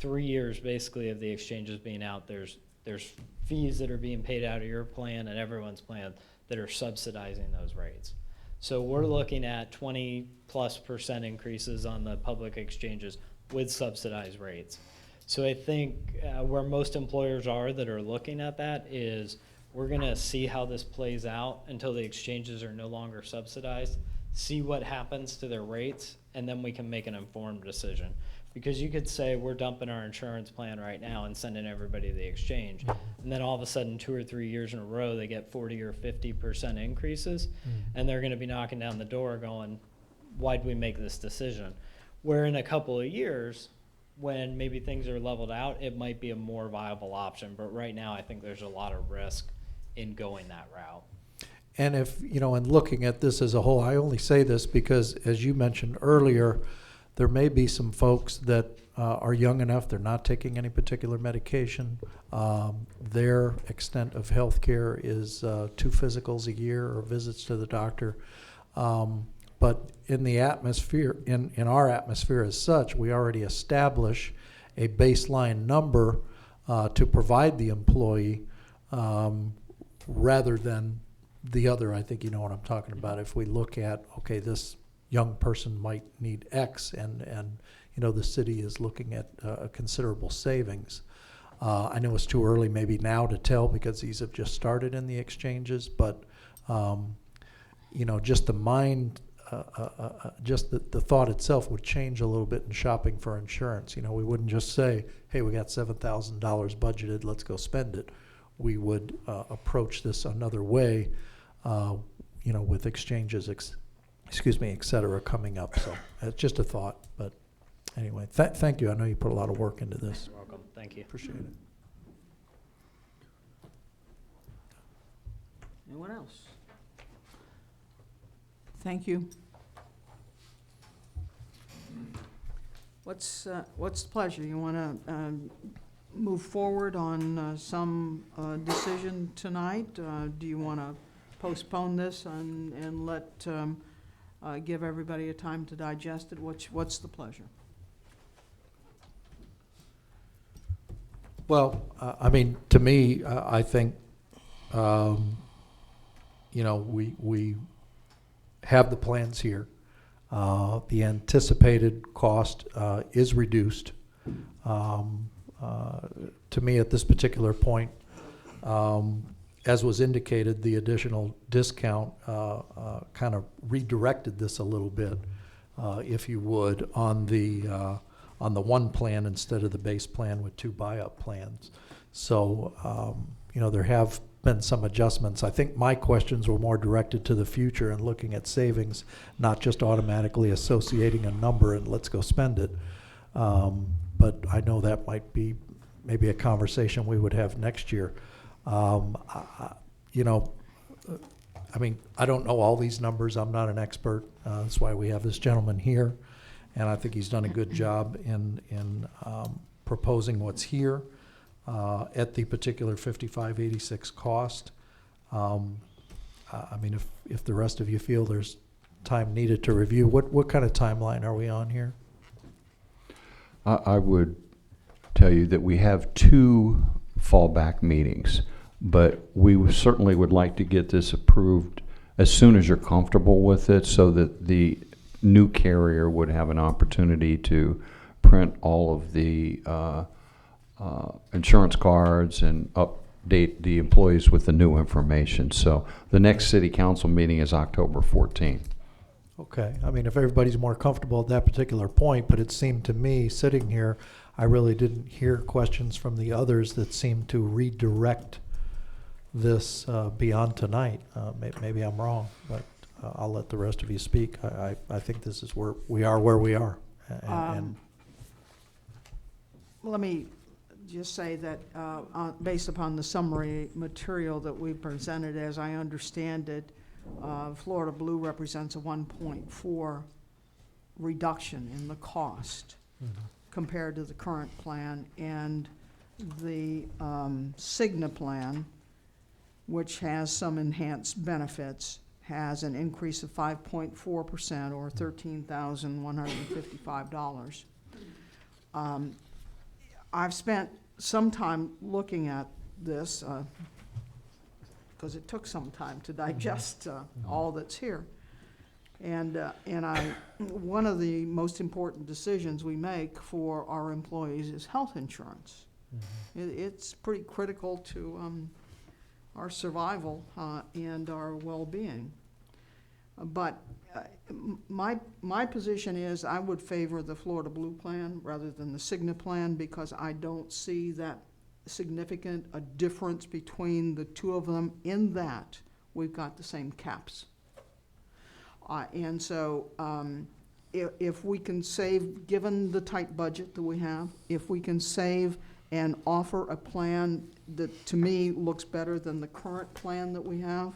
3 years basically of the exchanges being out, there's fees that are being paid out of your plan and everyone's plan that are subsidizing those rates. So we're looking at 20+% increases on the public exchanges with subsidized rates. So I think where most employers are that are looking at that is we're gonna see how this plays out until the exchanges are no longer subsidized, see what happens to their rates, and then we can make an informed decision. Because you could say we're dumping our insurance plan right now and sending everybody to the exchange, and then all of a sudden 2 or 3 years in a row they get 40 or 50% increases, and they're gonna be knocking down the door going, why'd we make this decision? Where in a couple of years, when maybe things are leveled out, it might be a more viable option. But right now, I think there's a lot of risk in going that route. And if, in looking at this as a whole, I only say this because, as you mentioned earlier, there may be some folks that are young enough, they're not taking any particular medication. Their extent of health care is 2 physicals a year or visits to the doctor. But in the atmosphere, in our atmosphere as such, we already establish a baseline number to provide the employee rather than the other. I think you know what I'm talking about. If we look at, okay, this young person might need X and the city is looking at a considerable savings. I know it's too early maybe now to tell because these have just started in the exchanges, but just the mind, just the thought itself would change a little bit in shopping for insurance. We wouldn't just say, hey, we got $7,000 budgeted, let's go spend it. We would approach this another way, with exchanges, et cetera, coming up. So it's just a thought. But anyway, thank you. I know you put a lot of work into this. You're welcome. Thank you. Appreciate it. Anyone else? Thank you. What's the pleasure? You want to move forward on some decision tonight? Do you want to postpone this and let give everybody a time to digest it? What's the pleasure? Well, to me, I think, we have the plans here. The anticipated cost is reduced. To me, at this particular point, as was indicated, the additional discount kind of redirected this a little bit, if you would, on the one plan instead of the base plan with 2 buy-up plans. So, there have been some adjustments. I think my questions were more directed to the future and looking at savings, not just automatically associating a number and let's go spend it. But I know that might be maybe a conversation we would have next year. I don't know all these numbers. I'm not an expert. That's why we have this gentleman here. And I think he's done a good job in proposing what's here at the particular 5586 cost. If the rest of you feel there's time needed to review, what kind of timeline are we on here? I would tell you that we have 2 fallback meetings, but we certainly would like to get this approved as soon as you're comfortable with it so that the new carrier would have an opportunity to print all of the insurance cards and update the employees with the new information. So the next city council meeting is October 14th. Okay, if everybody's more comfortable at that particular point, but it seemed to me, sitting here, I really didn't hear questions from the others that seemed to redirect this beyond tonight. Maybe I'm wrong, but I'll let the rest of you speak. I think this is where we are. And let me just say that, based upon the summary material that we presented, as I understand it, Florida Blue represents a 1.4 reduction in the cost compared to the current plan, and the Cigna plan, which has some enhanced benefits, has an increase of 5.4% or $13,155. I've spent some time looking at this because it took some time to digest all that's here. And one of the most important decisions we make for our employees is health insurance. It's pretty critical to our survival and our well-being. But my position is I would favor the Florida Blue plan rather than the Cigna plan, because I don't see that significant a difference between the two of them, in that we've got the same caps. And so if we can save, given the tight budget that we have, if we can save and offer a plan that to me looks better than the current plan that we have,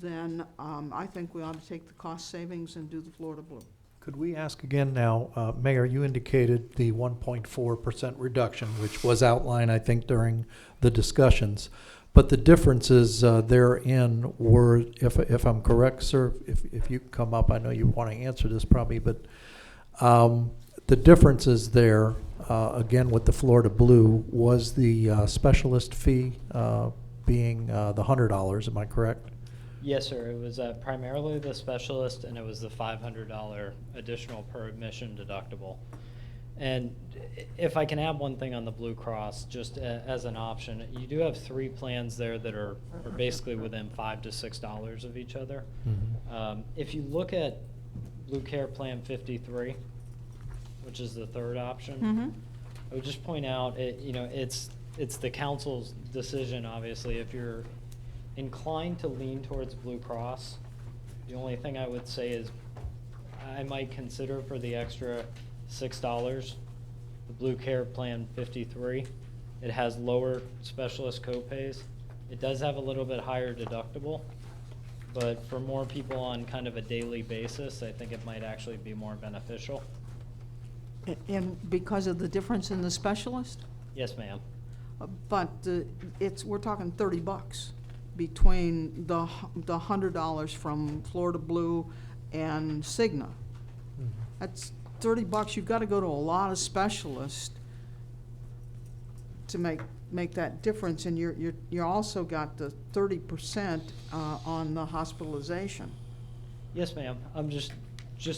then I think we ought to take the cost savings and do the Florida Blue. Could we ask again now, Mayor, you indicated the 1.4% reduction, which was outlined, I think, during the discussions. But the differences therein were, if I'm correct, sir, if you come up, I know you want to answer this probably, but the differences there, again, with the Florida Blue, was the specialist fee being the $100, am I correct? Yes, sir. It was primarily the specialist, and it was the $500 additional per admission deductible. And if I can add one thing on the Blue Cross, just as an option, you do have 3 plans there that are basically within $5 to $6 of each other. If you look at Blue Care Plan 53, which is the third option, I would just point out, it's the council's decision, obviously. If you're inclined to lean towards Blue Cross, the only thing I would say is I might consider for the extra $6 the Blue Care Plan 53. It has lower specialist copays. It does have a little bit higher deductible, but for more people on kind of a daily basis, I think it might actually be more beneficial. And because of the difference in the specialist? Yes, ma'am. But we're talking $30 between the $100 from Florida Blue and Cigna. That's $30. You've got to go to a lot of specialists to make that difference, and you also got the 30% on the hospitalization. Yes, ma'am. I'm just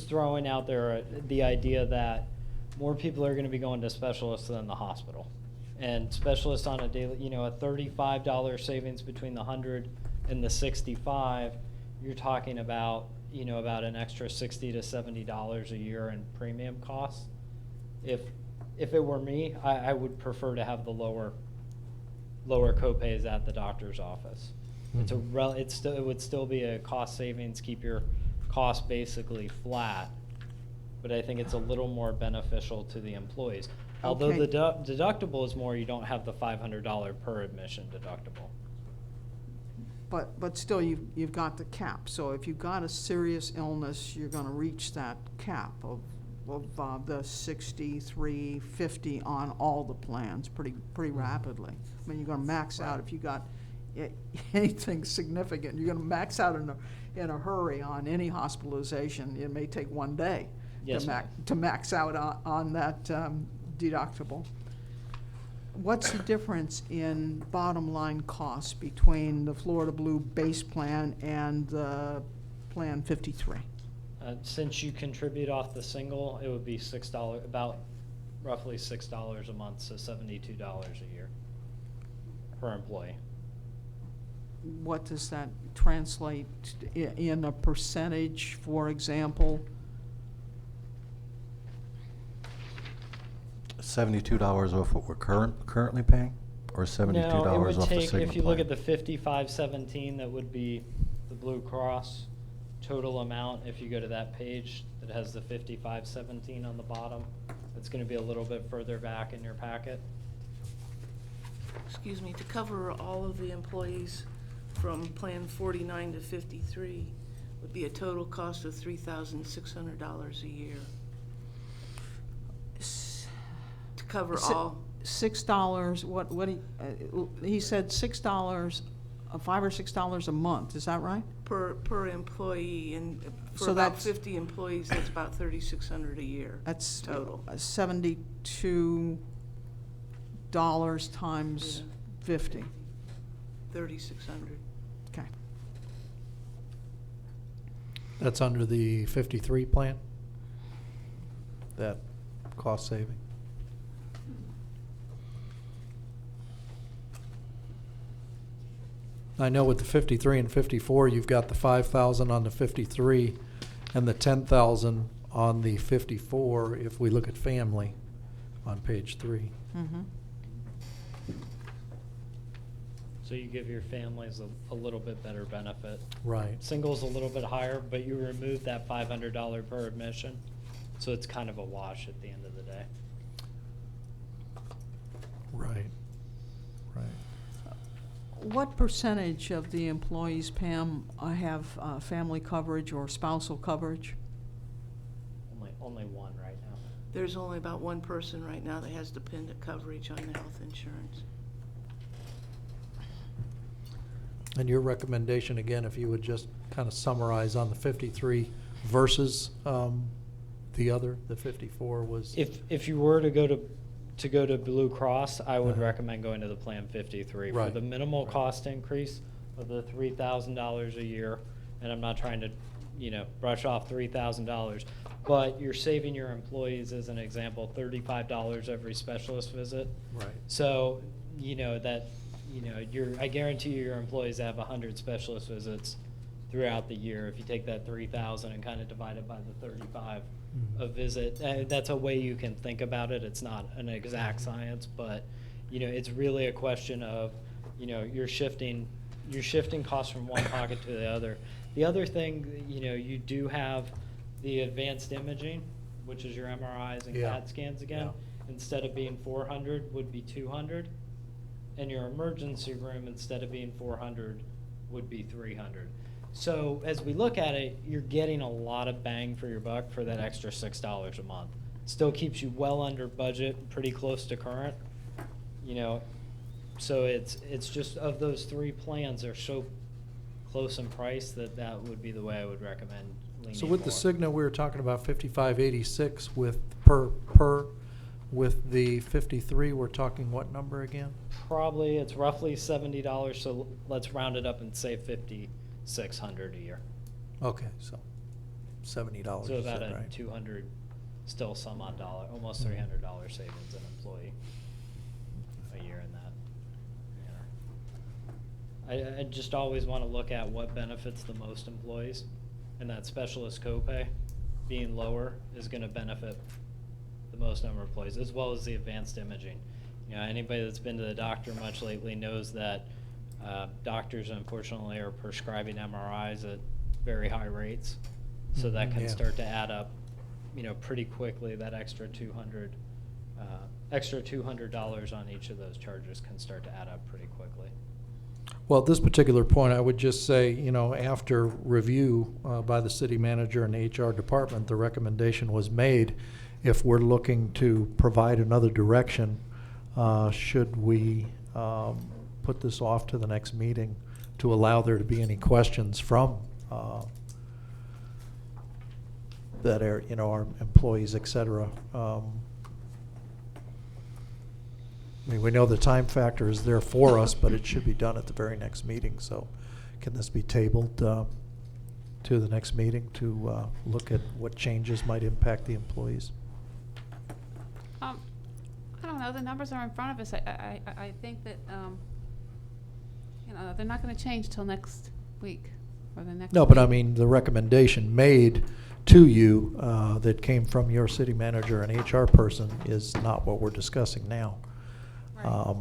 throwing out there the idea that more people are going to be going to specialists than the hospital. And specialists on a daily, a $35 savings between the 100 and the 65, you're talking about, about an extra $60 to $70 a year in premium costs. If it were me, I would prefer to have the lower copays at the doctor's office. It would still be a cost savings, keep your cost basically flat, but I think it's a little more beneficial to the employees. Although the deductible is more, you don't have the $500 per admission deductible. But still, you've got the cap. So if you've got a serious illness, you're going to reach that cap of the $63.50 on all the plans pretty rapidly. I mean, you're going to max out if you got anything significant. You're going to max out in a hurry on any hospitalization. It may take one day to max out on that deductible. What's the difference in bottom line costs between the Florida Blue base plan and the Plan 53? Since you contribute off the single, it would be $6, about roughly $6 a month, so $72 a year per employee. What does that translate in a percentage, for example? $72 off what we're currently paying, or $72 No, it would off the take, Cigna if you look plan? at the 5517, that would be the Blue Cross. total amount, if you go to that page that has the 5517 on the bottom, it's going to be a little bit further back in your packet. Excuse me, to cover all of the employees from Plan 49 to 53 would be a total cost of $3,600 a year. To cover all. $6, he said $6, $5 or $6 a month, is that right? Per employee, and for So about that's- 50 employees, that's about $3,600 a year. That's Total. $72 times 50. 3,600. Okay. That's under the 53 plan? That cost saving? I know with the 53 and 54, you've got the 5,000 on the 53 and the 10,000 on the 54 if we look at family on page 3. Mm-hmm. So you give your families a little bit better benefit. Right. Singles a little bit higher, but you remove that $500 per admission, so it's kind of a wash at the end of the day. Right. Right. What percentage of the employees, Pam, have family coverage or spousal coverage? Only one right now. There's only about one person right now that has dependent coverage on the health insurance. And your recommendation, again, if you would just kind of summarize on the 53 versus the other, the 54 was? If you were to go to Blue Cross, I would recommend going to the Plan 53 for Right. the minimal cost increase of the $3,000 a year. And I'm not trying to, brush off $3,000, but you're saving your employees, as an example, $35 every specialist visit. Right. So, I guarantee you your employees have 100 specialist visits throughout the year. If you take that 3,000 and kind of divide it by the 35 a visit, that's a way you can think about it. It's not an exact science, but it's really a question of you're shifting costs from one pocket to the other. The other thing, you do have the advanced imaging, which is your MRIs and Yeah. CAT scans again. Yeah. Instead of being 400, would be 200. And your emergency room, instead of being 400, would be 300. So as we look at it, you're getting a lot of bang for your buck for that extra $6 a month. Still keeps you well under budget, pretty close to current. So it's just, of those three plans, they're so close in price that would be the way I would recommend leaning So with the more. Cigna, we were talking about 5586 with with the 53, we're talking what number again? Probably, it's roughly $70, so let's round it up and say $5,600 a year. Okay, so $70. So is about that a right? 200, still some odd dollar, almost $300 savings an employee a year in that. I just always want to look at what benefits the most employees, and that specialist copay being lower is going to benefit the most number of employees, as well as the advanced imaging. Anybody that's been to the doctor much lately knows that doctors, unfortunately, are prescribing MRIs at very high rates. So that can Yeah. start to add up, pretty quickly. That extra $200 on each of those charges can start to add up pretty quickly. Well, at this particular point, I would just say, after review by the city manager and the HR department, the recommendation was made, if we're looking to provide another direction, should we put this off to the next meeting to allow there to be any questions from that are, our employees, et cetera. I mean, we know the time factor is there for us, but it should be done at the very next meeting. So can this be tabled to the next meeting to look at what changes might impact the employees? I don't know, the numbers are in front of us. I think that, they're not gonna change till next week or the next. No, but I mean, the recommendation made to you that came from your city manager and HR person is not what we're discussing now. Right.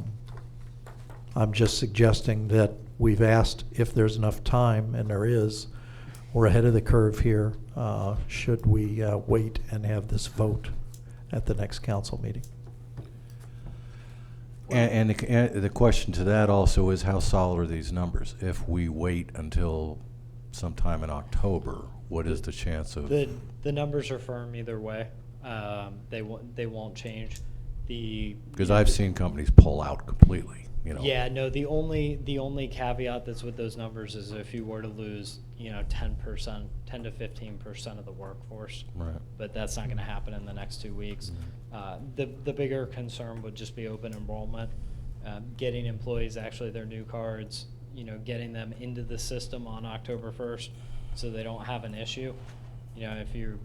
I'm just suggesting that we've asked if there's enough time, and there is, we're ahead of the curve here, should we wait and have this vote at the next council meeting. And the question to that also is, how solid are these numbers? If we wait until sometime in October, what is the chance of? The numbers are firm either way. They won't change. Because I've seen companies pull out completely, you know. Yeah, no, the only caveat that's with those numbers is if you were to lose, 10% to 15% of the workforce. Right. But that's not gonna happen in the next 2 weeks. The bigger concern would just be open enrollment, getting employees actually their new cards, getting them into the system on October 1st so they don't have an issue. If you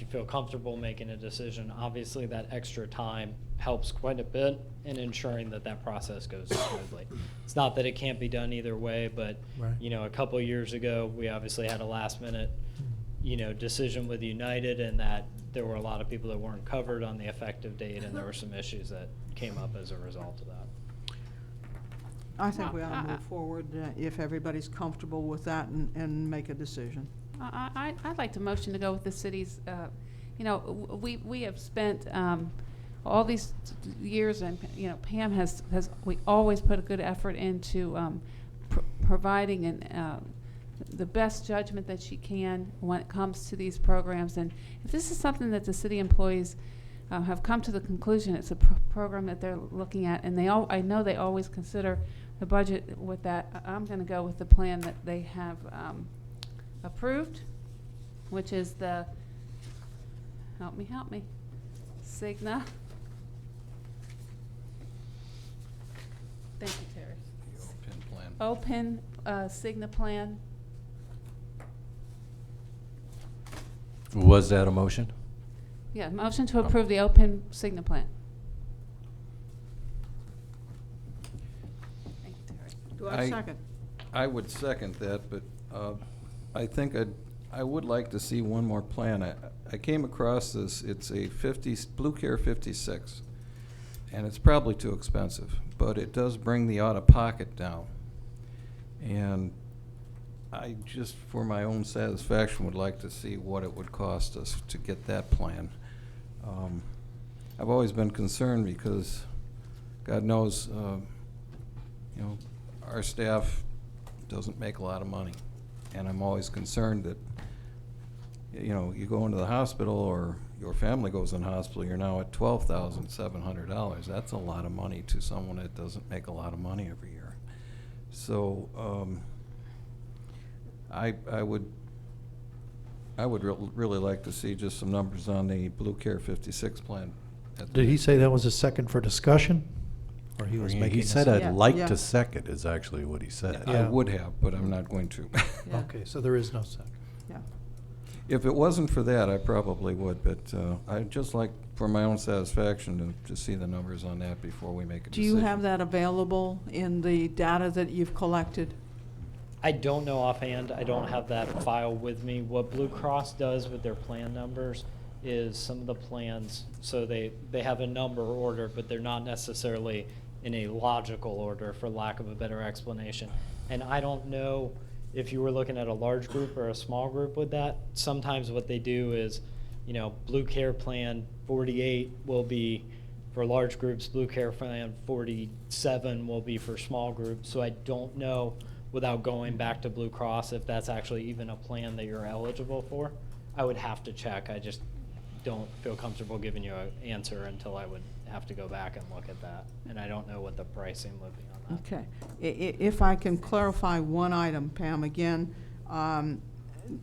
feel comfortable making a decision, obviously that extra time helps quite a bit in ensuring that process goes smoothly. It's not that it can't be done either way, but Right. a couple of years ago, we obviously had a last minute, decision with United, and that there were a lot of people that weren't covered on the effective date, and there were some issues that came up as a result of that. I think we ought to move forward if everybody's comfortable with that and make a decision. I'd like to motion to go with the city's, we have spent all these years, and, Pam we always put a good effort into providing the best judgment that she can when it comes to these programs. And if this is something that the city employees have come to the conclusion it's a program that they're looking at, and I know they always consider the budget with that, I'm going to go with the plan that they have approved, which is the, help me, Cigna. Thank you, Terry. The OPIN plan. Cigna plan. Was that a motion? Yeah, motion to approve the open Cigna plan. Thank you, Terry. Do I have a second? I would second that, but I think I would like to see one more plan. I came across this, it's a Blue Care 56, and it's probably too expensive, but it does bring the out-of-pocket down. And I just, for my own satisfaction, would like to see what it would cost us to get that plan. I've always been concerned because, God knows, our staff doesn't make a lot of money. And I'm always concerned that, you go into the hospital or your family goes in the hospital, you're now at $12,700. That's a lot of money to someone that doesn't make a lot of money every year. So I would really like to see just some numbers on the Blue Care 56 plan. Did he say that was a second for discussion? Or he was making He a said, second? I'd like Yeah. to second, is actually what he said. I would have, but I'm not going to. Yeah. Okay, so there is no second. Yeah. If it wasn't for that, I probably would, but I'd just like, for my own satisfaction, to see the numbers on that before we make a Do decision. you have that available in the data that you've collected? I don't know offhand. I don't have that file with me. What Blue Cross does with their plan numbers is some of the plans, so they have a number order, but they're not necessarily in a logical order, for lack of a better explanation. And I don't know if you were looking at a large group or a small group with that. Sometimes what they do is, Blue Care Plan 48 will be for large groups, Blue Care Plan 47 will be for small groups. So I don't know, without going back to Blue Cross, if that's actually even a plan that you're eligible for. I would have to check. I just don't feel comfortable giving you an answer until I would have to go back and look at that. And I don't know what the pricing would be on that. Okay. If I can clarify one item, Pam, again,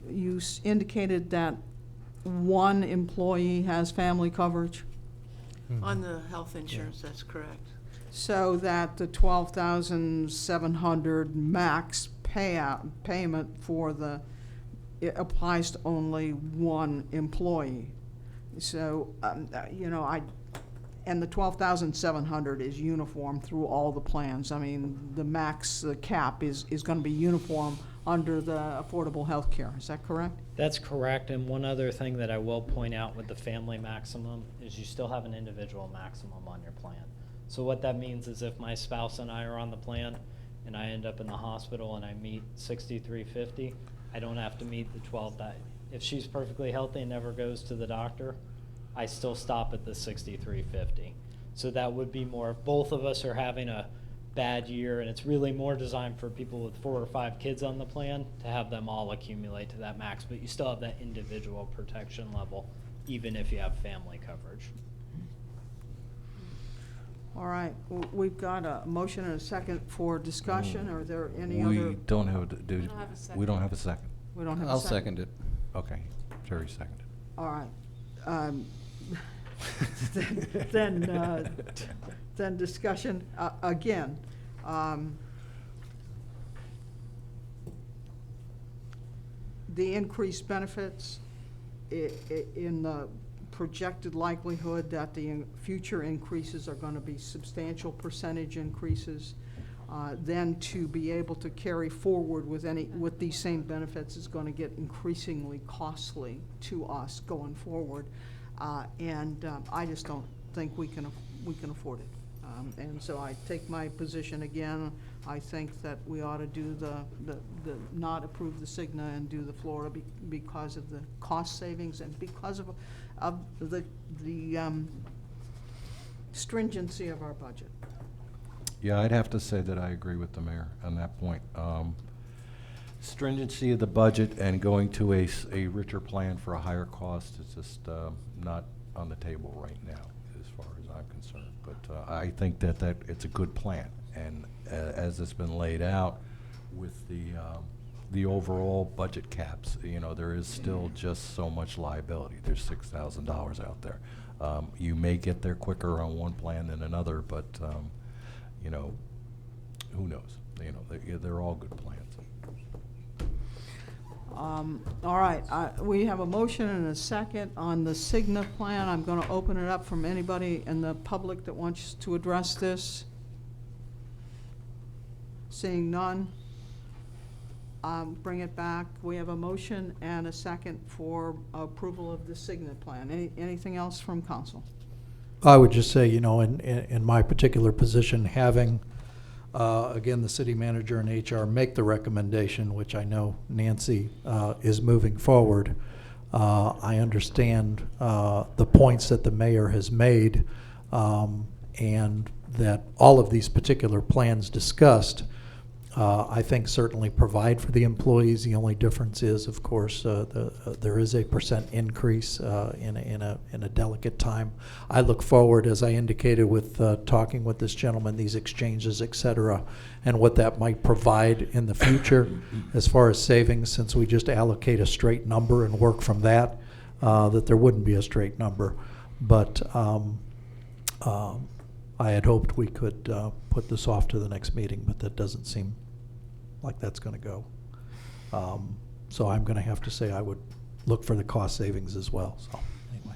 you indicated that one employee has family coverage, On the health insurance, that's correct. so that the $12,700 max payment it applies to only one employee. So, and the $12,700 is uniform through all the plans. I mean, the max cap is going to be uniform under the Affordable Health Care. Is that correct? That's correct. And one other thing that I will point out with the family maximum is you still have an individual maximum on your plan. So what that means is if my spouse and I are on the plan and I end up in the hospital and I meet 6350, I don't have to meet the 12 diet. If she's perfectly healthy and never goes to the doctor, I still stop at the 6350. So that would be more, if both of us are having a bad year, and it's really more designed for people with 4 or 5 kids on the plan to have them all accumulate to that max, but you still have that individual protection level, even if you have family coverage. All right, we've got a motion and a second for discussion. Are there any We other? don't have, We don't have a second. we don't have a second. We don't have a I'll second it. Okay, Terry seconded. All right. Then discussion, again. The increased benefits in the projected likelihood that the future increases are going to be substantial percentage increases. Then to be able to carry forward with these same benefits is going to get increasingly costly to us going forward. I just don't think we can afford it. And so I take my position again. I think that we ought to do the not approve the Cigna and do the Florida because of the cost savings and because of the stringency of our budget. Yeah, I'd have to say that I agree with the mayor on that point. Stringency of the budget and going to a richer plan for a higher cost is just not on the table right now, as far as I'm concerned. But I think that it's a good plan, and as it's been laid out with the overall budget caps, you know, there is still just so much liability. There's $6,000 out there. You may get there quicker on one plan than another, but you know, who knows? You know, they're all good plans. All right, we have a motion and a second on the Cigna plan. I'm going to open it up from anybody in the public that wants to address this. Seeing none, bring it back. We have a motion and a second for approval of the Cigna plan. Anything else from council? I would just say, you know, in my particular position, having, again, the city manager and HR make the recommendation, which I know Nancy is moving forward, I understand the points that the mayor has made, and that all of these particular plans discussed, I think certainly provide for the employees. The only difference is, of course, there is a % increase in a delicate time. I look forward, as I indicated, with talking with this gentleman, these exchanges, et cetera, and what that might provide in the future as far as savings, since we just allocate a straight number and work from that, that there wouldn't be a straight number. But I had hoped we could put this off to the next meeting, but that doesn't seem like that's going to go. So I'm going to have to say I would look for the cost savings as well. So anyway.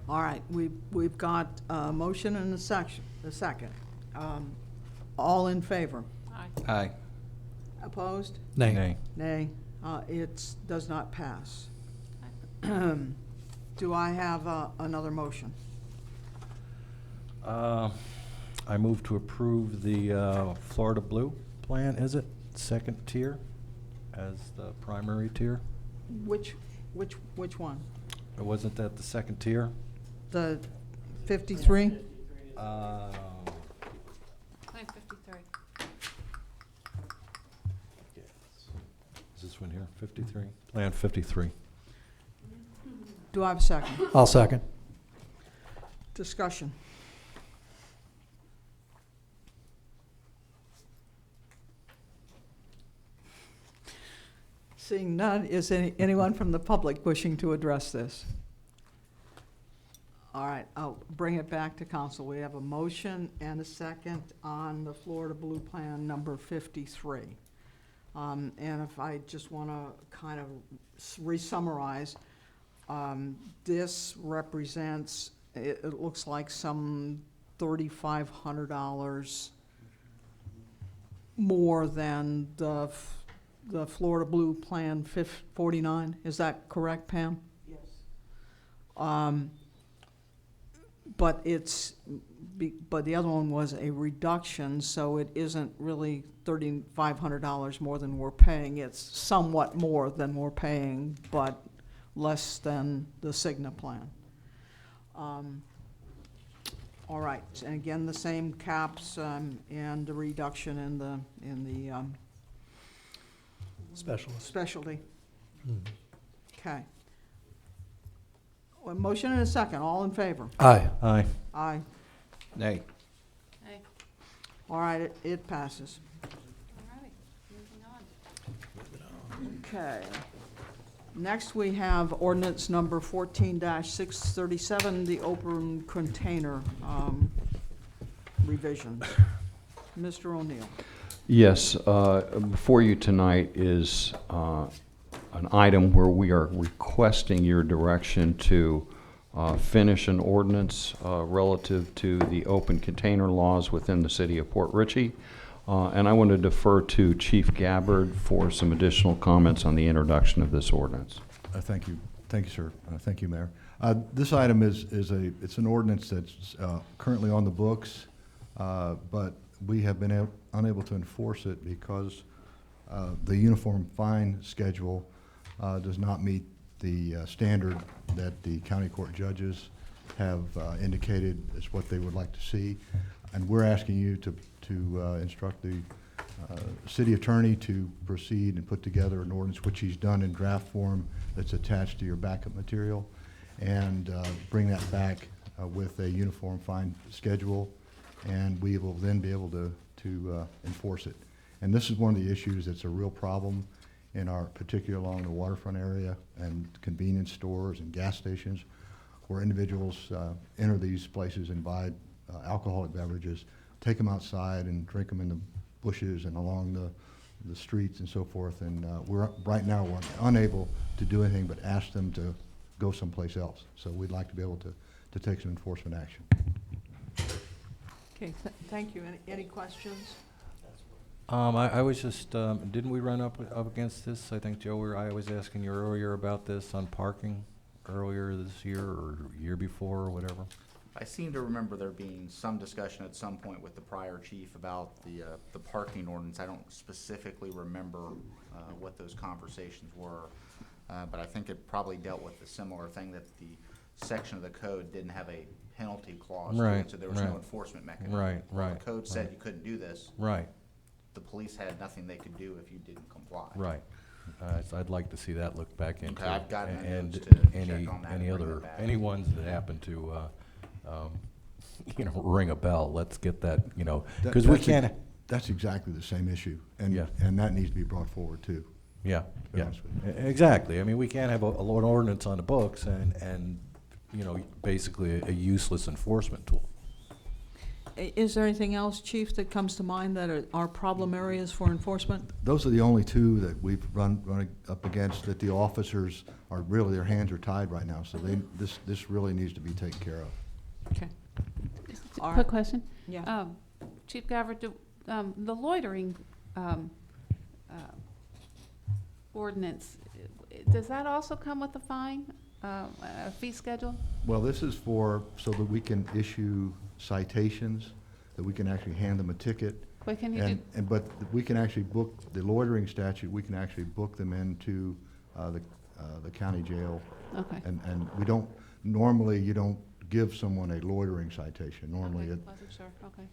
All right, we've got a motion and a second. All in favor? Aye. Opposed? Nay. Nay. It does not pass. Do I have another motion? I move to approve the Florida Blue plan, is it? Second tier as the primary tier? Which one? Or wasn't that the second tier? The 53? Plan 53. Is this one here, 53? Plan 53. Do I have a second? I'll second. Discussion. Seeing none, is anyone from the public wishing to address this? All right, I'll bring it back to council. We have a motion and a second on the Florida Blue Plan number 53. And if I just want to kind of re-summarize, this represents, it looks like some $3,500 more than the Florida Blue Plan 49. Is that correct, Pam? Yes. but but the other one was a reduction, so it isn't really $3,500 more than we're paying. It's somewhat more than we're paying, but less than the Cigna plan. All right, and again, the same caps and the reduction in the Specialist. specialty. Okay. Well, motion and a second, all in favor? Aye. Aye. Aye. Nay. Hey, All right, it passes. all right, moving on. Okay. Next, we have ordinance number 14-637, the open container revisions. Mr. O'Neill. Yes, before you tonight is an item where we are requesting your direction to finish an ordinance relative to the open container laws within the city of Port Richey. And I want to defer to Chief Gabbard for some additional comments on the introduction of this ordinance. Thank you, sir. Thank you, Mayor. This item it's an ordinance that's currently on the books, but we have been unable to enforce it because the uniform fine schedule does not meet the standard that the county court judges have indicated is what they would like to see. And we're asking you to instruct the city attorney to proceed and put together an ordinance, which he's done in draft form, that's attached to your backup material, and bring that back with a uniform fine schedule, and we will then be able to enforce it. And this is one of the issues that's a real problem in our, particularly along the waterfront area and convenience stores and gas stations, where individuals enter these places and buy alcoholic beverages, take them outside and drink them in the bushes and along the streets and so forth. And right now we're unable to do anything but ask them to go someplace else. So we'd like to be able to take some enforcement action. Okay, thank you. Any questions? I was just, didn't we run up against this? I think, Joe, I was asking you earlier about this on parking earlier this year or year before or whatever. I seem to remember there being some discussion at some point with the prior chief about the parking ordinance. I don't specifically remember what those conversations were, but I think it probably dealt with a similar thing, that the section of the code didn't have a penalty clause to Right, it, so there was right. no enforcement mechanism. Right, Well, right, The code said right. you couldn't do this. Right, The police had nothing they could do if you didn't comply. right. So I'd like to see that looked back into. Okay, I've got my And notes to any, check on that any and bring other, it back. any ones that happen to, ring a bell, let's get that, because we can't, That's exactly the same issue, and Yeah. and that needs to be brought forward too. yeah, to be yeah. honest with you. Exactly. I mean, we can't have an ordinance on the books and, basically a useless enforcement tool. Is there anything else, Chief, that comes to mind that are problem areas for enforcement? Those are the only two that we've run up against, that the officers are really, their hands are tied right now, so this really needs to be taken care of. Okay. All Quick right. question. Yeah. Chief Gabbard, the loitering ordinance, does that also come with a fine, a fee schedule? Well, this is so that we can issue citations, that we can actually hand them a ticket. What can you do? But we can actually book, the loitering statute, we can actually book them into the county jail. Okay. And we don't, normally you don't give someone a loitering citation. Normally Okay, it, wasn't sure, okay.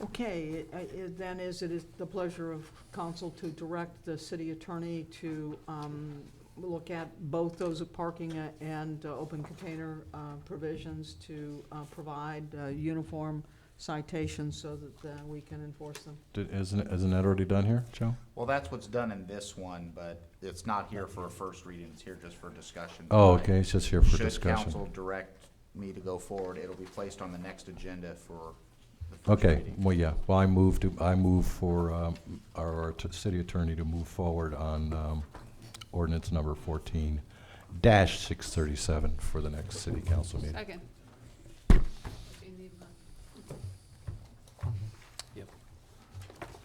Okay, then is it the pleasure of council to direct the city attorney to look at both those parking and open container provisions to provide uniform citations so that we can enforce them? Isn't that already done here, Joe? Well, that's what's done in this one, but it's not here for a first reading. It's here just for discussion. Oh, tonight. okay, it's just here for Should discussion. council direct me to go forward, it'll be placed on the next agenda for the first Okay, reading. well, yeah, well, I move for our city attorney to move forward on ordinance number 14-637 for the next city council meeting. Second.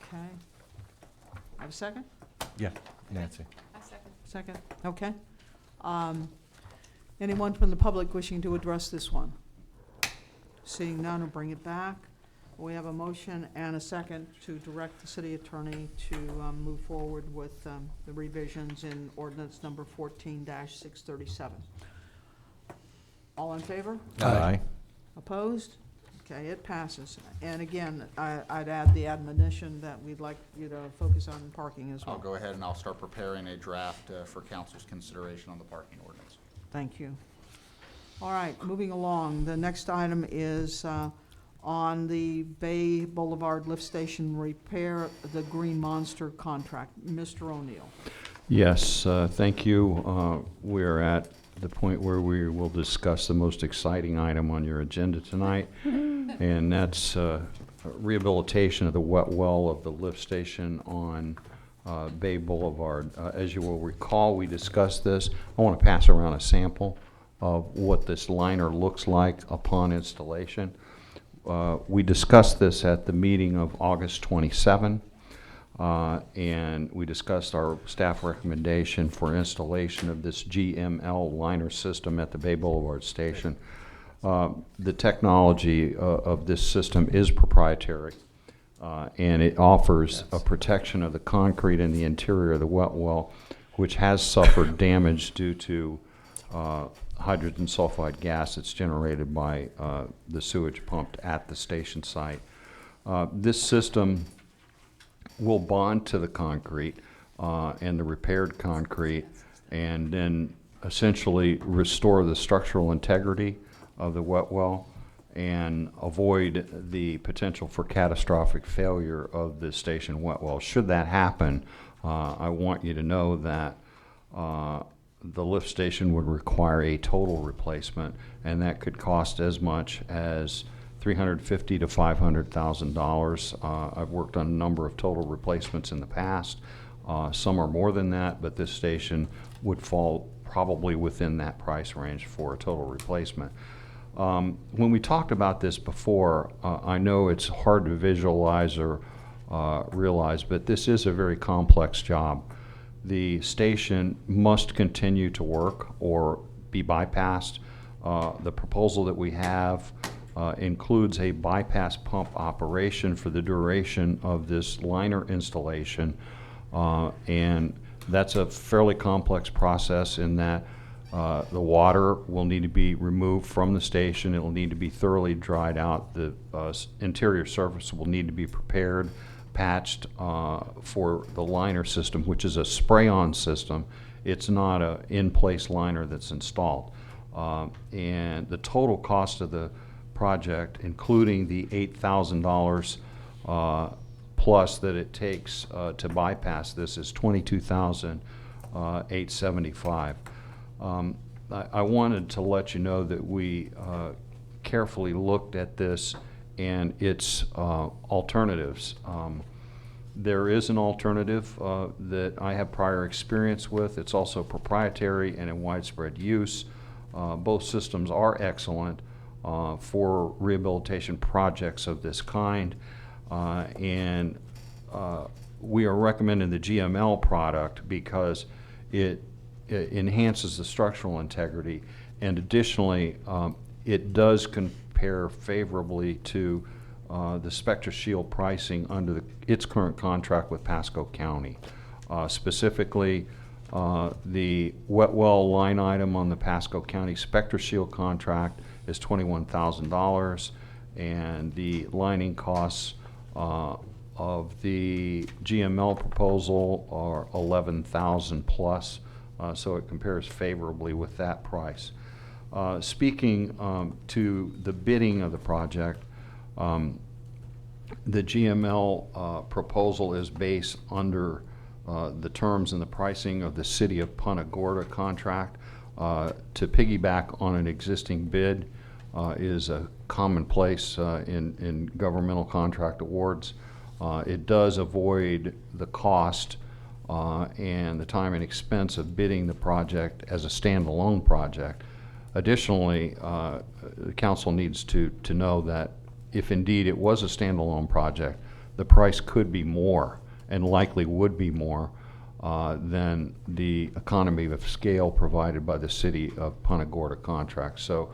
Okay. I have a second? Yeah, Nancy. I second. Second, okay. Anyone from the public wishing to address this one? Seeing none, we'll bring it back. We have a motion and a second to direct the city attorney to move forward with the revisions in ordinance number 14-637. All in favor? Aye. Opposed? Okay, it passes. And again, I'd add the admonition that we'd like you to focus on parking as well. I'll go ahead and I'll start preparing a draft for council's consideration on the parking ordinance. Thank you. All right, moving along. The next item is on the Bay Boulevard Lift Station repair, the Green Monster contract. Mr. O'Neill. Yes, thank you. We're at the point where we will discuss the most exciting item on your agenda tonight, and that's rehabilitation of the wet well of the lift station on Bay Boulevard. As you will recall, we discussed this. I want to pass around a sample of what this liner looks like upon installation. We discussed this at the meeting of August 27. And we discussed our staff recommendation for installation of this GML liner system at the Bay Boulevard station. The technology of this system is proprietary, and it offers a protection of the concrete in the interior of the wet well, which has suffered damage due to hydrogen sulfide gas that's generated by the sewage pumped at the station site. This system will bond to the concrete and the repaired concrete, and then essentially restore the structural integrity of the wet well and avoid the potential for catastrophic failure of the station wet well. Should that happen, I want you to know that the lift station would require a total replacement, and that could cost as much as $350,000 to $500,000. I've worked on a number of total replacements in the past. Some are more than that, but this station would fall probably within that price range for a total replacement. When we talked about this before, I know it's hard to visualize or realize, but this is a very complex job. The station must continue to work or be bypassed. The proposal that we have includes a bypass pump operation for the duration of this liner installation, and that's a fairly complex process in that the water will need to be removed from the station. It will need to be thoroughly dried out. The interior surface will need to be prepared, patched for the liner system, which is a spray-on system. It's not an in-place liner that's installed. And the total cost of the project, including the $8,000 plus that it takes to bypass this, is $22,875. I wanted to let you know that we carefully looked at this and its alternatives. There is an alternative that I have prior experience with. It's also proprietary and in widespread use. Both systems are excellent for rehabilitation projects of this kind, and we are recommending the GML product because it enhances the structural integrity, and additionally it does compare favorably to the SpectraShield pricing under its current contract with Pasco County. Specifically, the wet well line item on the Pasco County SpectraShield contract is $21,000, and the lining costs of the GML proposal are $11,000 plus, so it compares favorably with that price. Speaking to the bidding of the project, the GML proposal is based under the terms and the pricing of the City of Punta Gorda contract. To piggyback on an existing bid is a commonplace in governmental contract awards. It does avoid the cost and the time and expense of bidding the project as a standalone project. Additionally, the council needs to know that if indeed it was a standalone project, the price could be more and likely would be more than the economy of scale provided by the city of Punta Gorda contract. So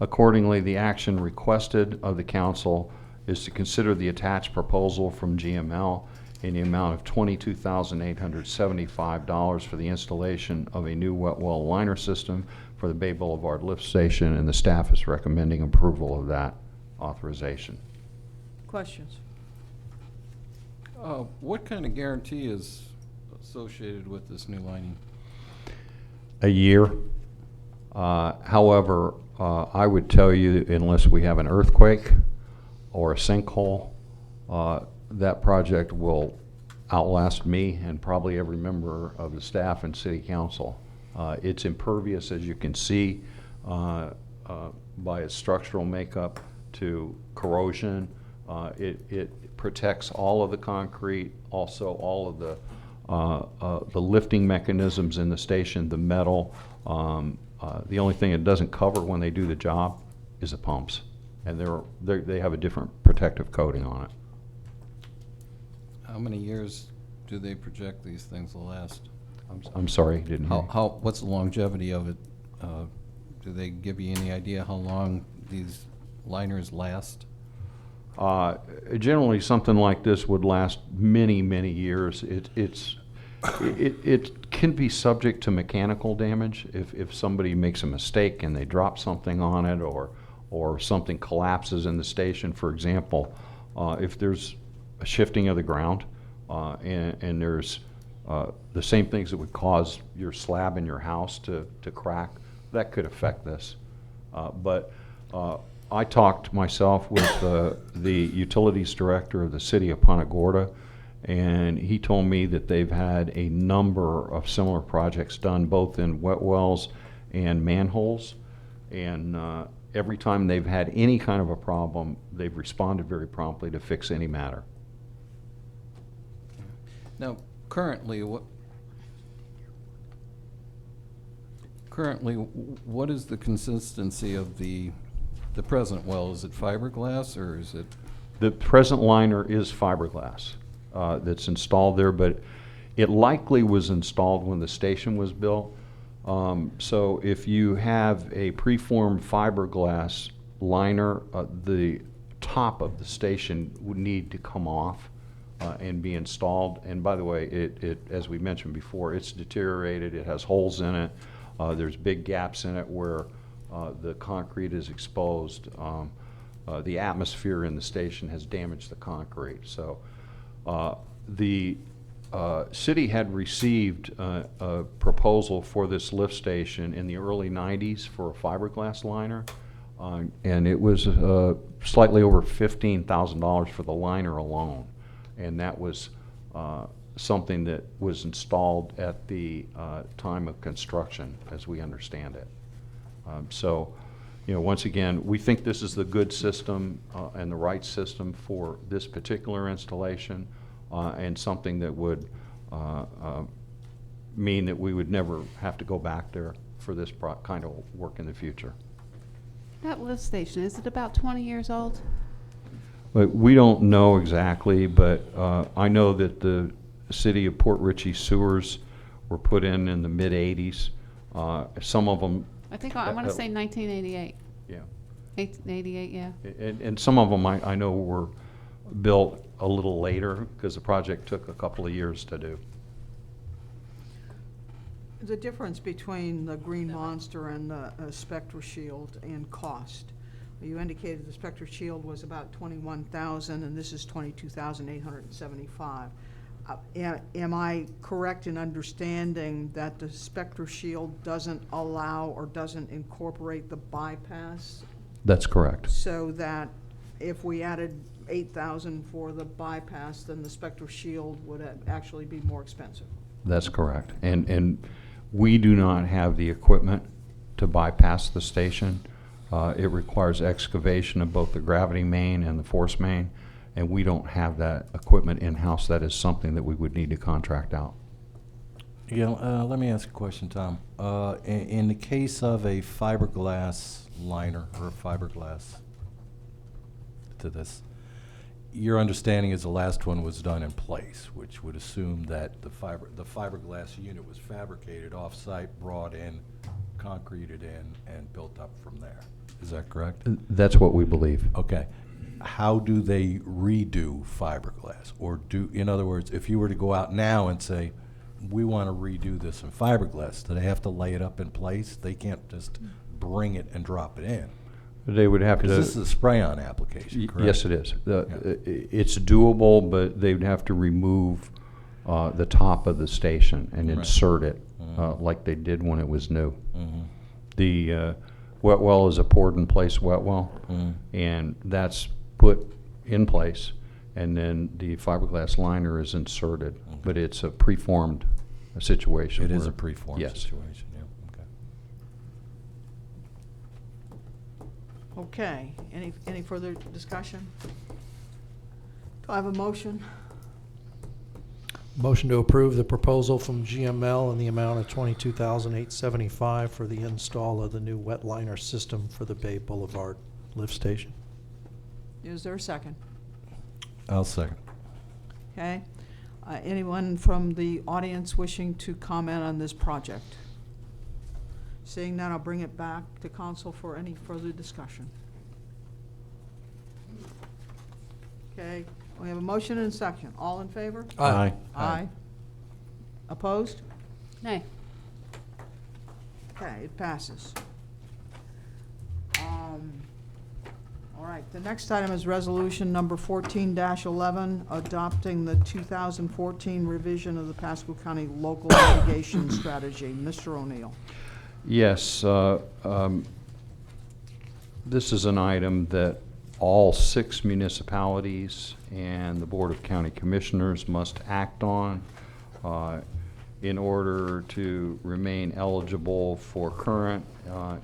accordingly, the action requested of the council is to consider the attached proposal from GML in the amount of $22,875 for the installation of a new wet well liner system for the Bay Boulevard lift station, and the staff is recommending approval of that authorization. Questions? What kind of guarantee is associated with this new lining? A year. However, I would tell you, unless we have an earthquake or a sinkhole, that project will outlast me and probably every member of the staff and city council. It's impervious, as you can see, by its structural makeup to corrosion. It protects all of the concrete, also all of the lifting mechanisms in the station, the metal. The only thing it doesn't cover when they do the job is the pumps, and they have a different protective coating on it. How many years do they project these things will last? I'm sorry, didn't hear. What's the longevity of it? Do they give you any idea how long these liners last? Generally, something like this would last many, many years. It can be subject to mechanical damage if somebody makes a mistake and they drop something on it, or something collapses in the station. For example, if there's a shifting of the ground and there's the same things that would cause your slab in your house to crack, that could affect this. But I talked myself with the utilities director of the city of Punta Gorda, and he told me that they've had a number of similar projects done both in wet wells and manholes, and every time they've had any kind of a problem, they've responded very promptly to fix any matter. Now, currently, what is the consistency of the present well? Is it fiberglass or is it? The present liner is fiberglass that's installed there, but it likely was installed when the station was built. So if you have a preformed fiberglass liner, the top of the station would need to come off and be installed. And by the way, it as we mentioned before, it's deteriorated. It has holes in it. There's big gaps in it where the concrete is exposed. The atmosphere in the station has damaged the concrete. So the city had received a proposal for this lift station in the early 90s for a fiberglass liner, and it was slightly over $15,000 for the liner alone, and that was something that was installed at the time of construction, as we understand it. So, once again, we think this is the good system and the right system for this particular installation, and something that would mean that we would never have to go back there for this kind of work in the future. That lift station, is it about 20 years old? But we don't know exactly, but I know that the city of Port Richey sewers were put in the mid-'80s. Some of them. I think I want to say 1988. Yeah. 1888, yeah. And some of them I know were built a little later because the project took a couple of years to do. The difference between the Green Monster and the Spectra Shield in cost. You indicated the Spectra Shield was about $21,000 and this is $22,875. Am I correct in understanding that the Spectra Shield doesn't allow or doesn't incorporate the bypass? That's correct. So that if we added $8,000 for the bypass, then the Spectra Shield would actually be more expensive? That's correct. And we do not have the equipment to bypass the station. It requires excavation of both the gravity main and the force main, and we don't have that equipment in-house. That is something that we would need to contract out. Yeah, let me ask a question, Tom. In the case of a fiberglass liner or a fiberglass to this, your understanding is the last one was done in place, which would assume that the fiberglass unit was fabricated off-site, brought in, concreted in, and built up from there. Is that correct? That's what we believe. Okay. How do they redo fiberglass? Or in other words, if you were to go out now and say, we want to redo this in fiberglass, do they have to lay it up in place? They can't just bring it and drop it in. They would have to. Because this is a spray-on application, correct? Yes, it is. It's doable, but they'd have to remove the top of the station and Right. insert it like they did when it was new. The wet well is a poured-in-place wet well, and that's put in place, and then the fiberglass liner is inserted, but it's a preformed situation. It is where- a preformed yes. situation, yeah, okay. Okay, any further discussion? Do I have a motion? Motion to approve the proposal from GML in the amount of $22,875 for the install of the new wet liner system for the Bay Boulevard lift station. Is there a second? I'll second. Okay. Anyone from the audience wishing to comment on this project? Seeing none, I'll bring it back to council for any further discussion. Okay, we have a motion and a second. All in favor? Aye. Aye. Opposed? Nay. Okay, it passes. All right, the next item is resolution number 14-11, adopting the 2014 revision of the Pasco County Local Mitigation Strategy. Mr. O'Neill. Yes, this is an item that all 6 municipalities and the Board of County Commissioners must act on in order to remain eligible for current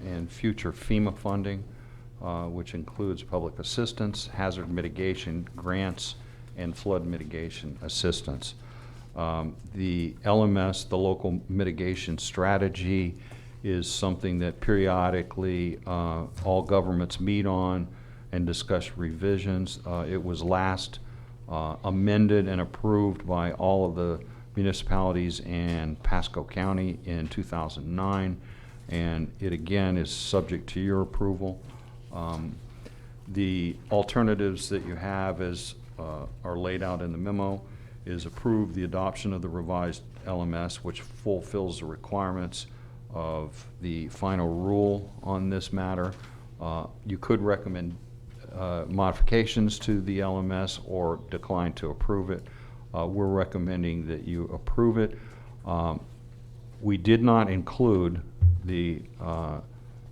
and future FEMA funding, which includes public assistance, hazard mitigation grants, and flood mitigation assistance. The LMS, the Local Mitigation Strategy, is something that periodically all governments meet on and discuss revisions. It was last amended and approved by all of the municipalities and Pasco County in 2009, and it again is subject to your approval. The alternatives that you have are laid out in the memo is approve the adoption of the revised LMS, which fulfills the requirements of the final rule on this matter. You could recommend modifications to the LMS or decline to approve it. We're recommending that you approve it. We did not include the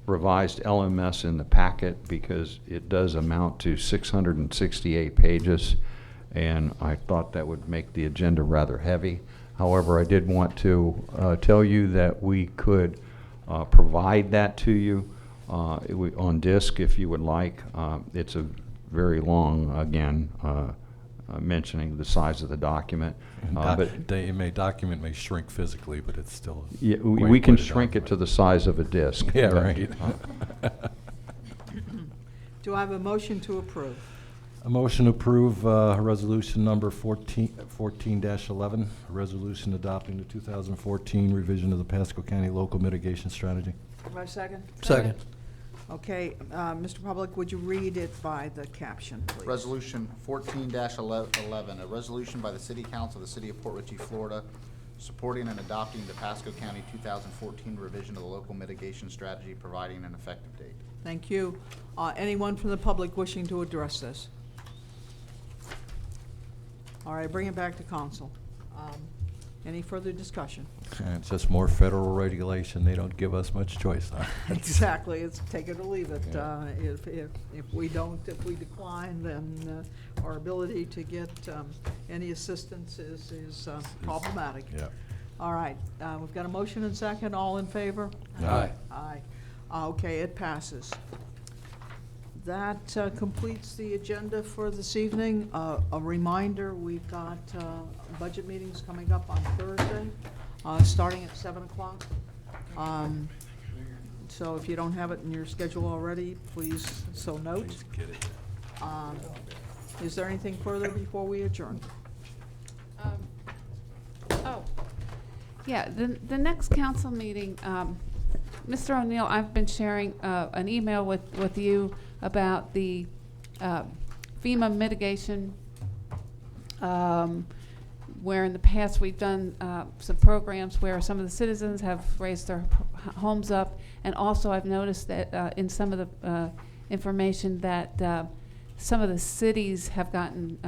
revised LMS in the packet because it does amount to 668 pages, and I thought that would make the agenda rather heavy. However, I did want to tell you that we could provide that to you on disk if you would like. It's a very long, again, mentioning the size of the document. Document may shrink physically, but it's still. Yeah, we can shrink it to the size of a disk. Yeah, right. Do I have a motion to approve? A motion to approve resolution number 14-11, a resolution adopting the 2014 revision of the Pasco County Local Mitigation Strategy. Do I have a second? Second. Okay, Mr. Public, would you read it by the caption, please? Resolution 14-11, a resolution by the City Council of the City of Port Richey, Florida, supporting and adopting the Pasco County 2014 revision of the local mitigation strategy, providing an effective date. Thank you. Anyone from the public wishing to address this? All right, bring it back to council. Any further discussion? And it's just more federal regulation. They don't give us much choice on it. Exactly, it's take it or leave it. Yeah. If we decline, then our ability to get any assistance is problematic. Yeah. All right, we've got a motion and second. All in favor? Aye. Aye. Okay, it passes. That completes the agenda for this evening. A reminder, we've got budget meetings coming up on Thursday, starting at 7 o'clock. So if you don't have it in your schedule already, please so note. Please get it. Is there anything further before we adjourn? Oh, yeah, the next council meeting, Mr. O'Neill, I've been sharing an email with you about the FEMA mitigation, where in the past we've done some programs where some of the citizens have raised their homes up, and also I've noticed that in some of the information that some of the cities have gotten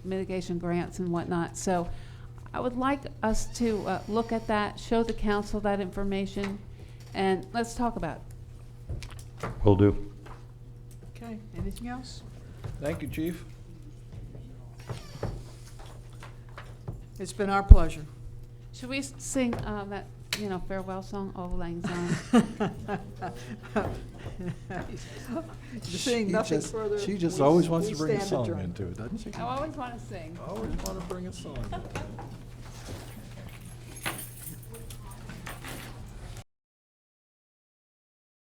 mitigation grants and whatnot. So I would like us to look at that, show the council that information, and let's talk about it. Will do. Okay, anything else? Thank you, Chief. It's been our pleasure. Should we sing that, farewell song, "Auld Lang Syne"? Seeing nothing further. She just we- always wants we to bring a stand song adjourned. into it, doesn't she? I always want to sing. Always want to bring a song into it.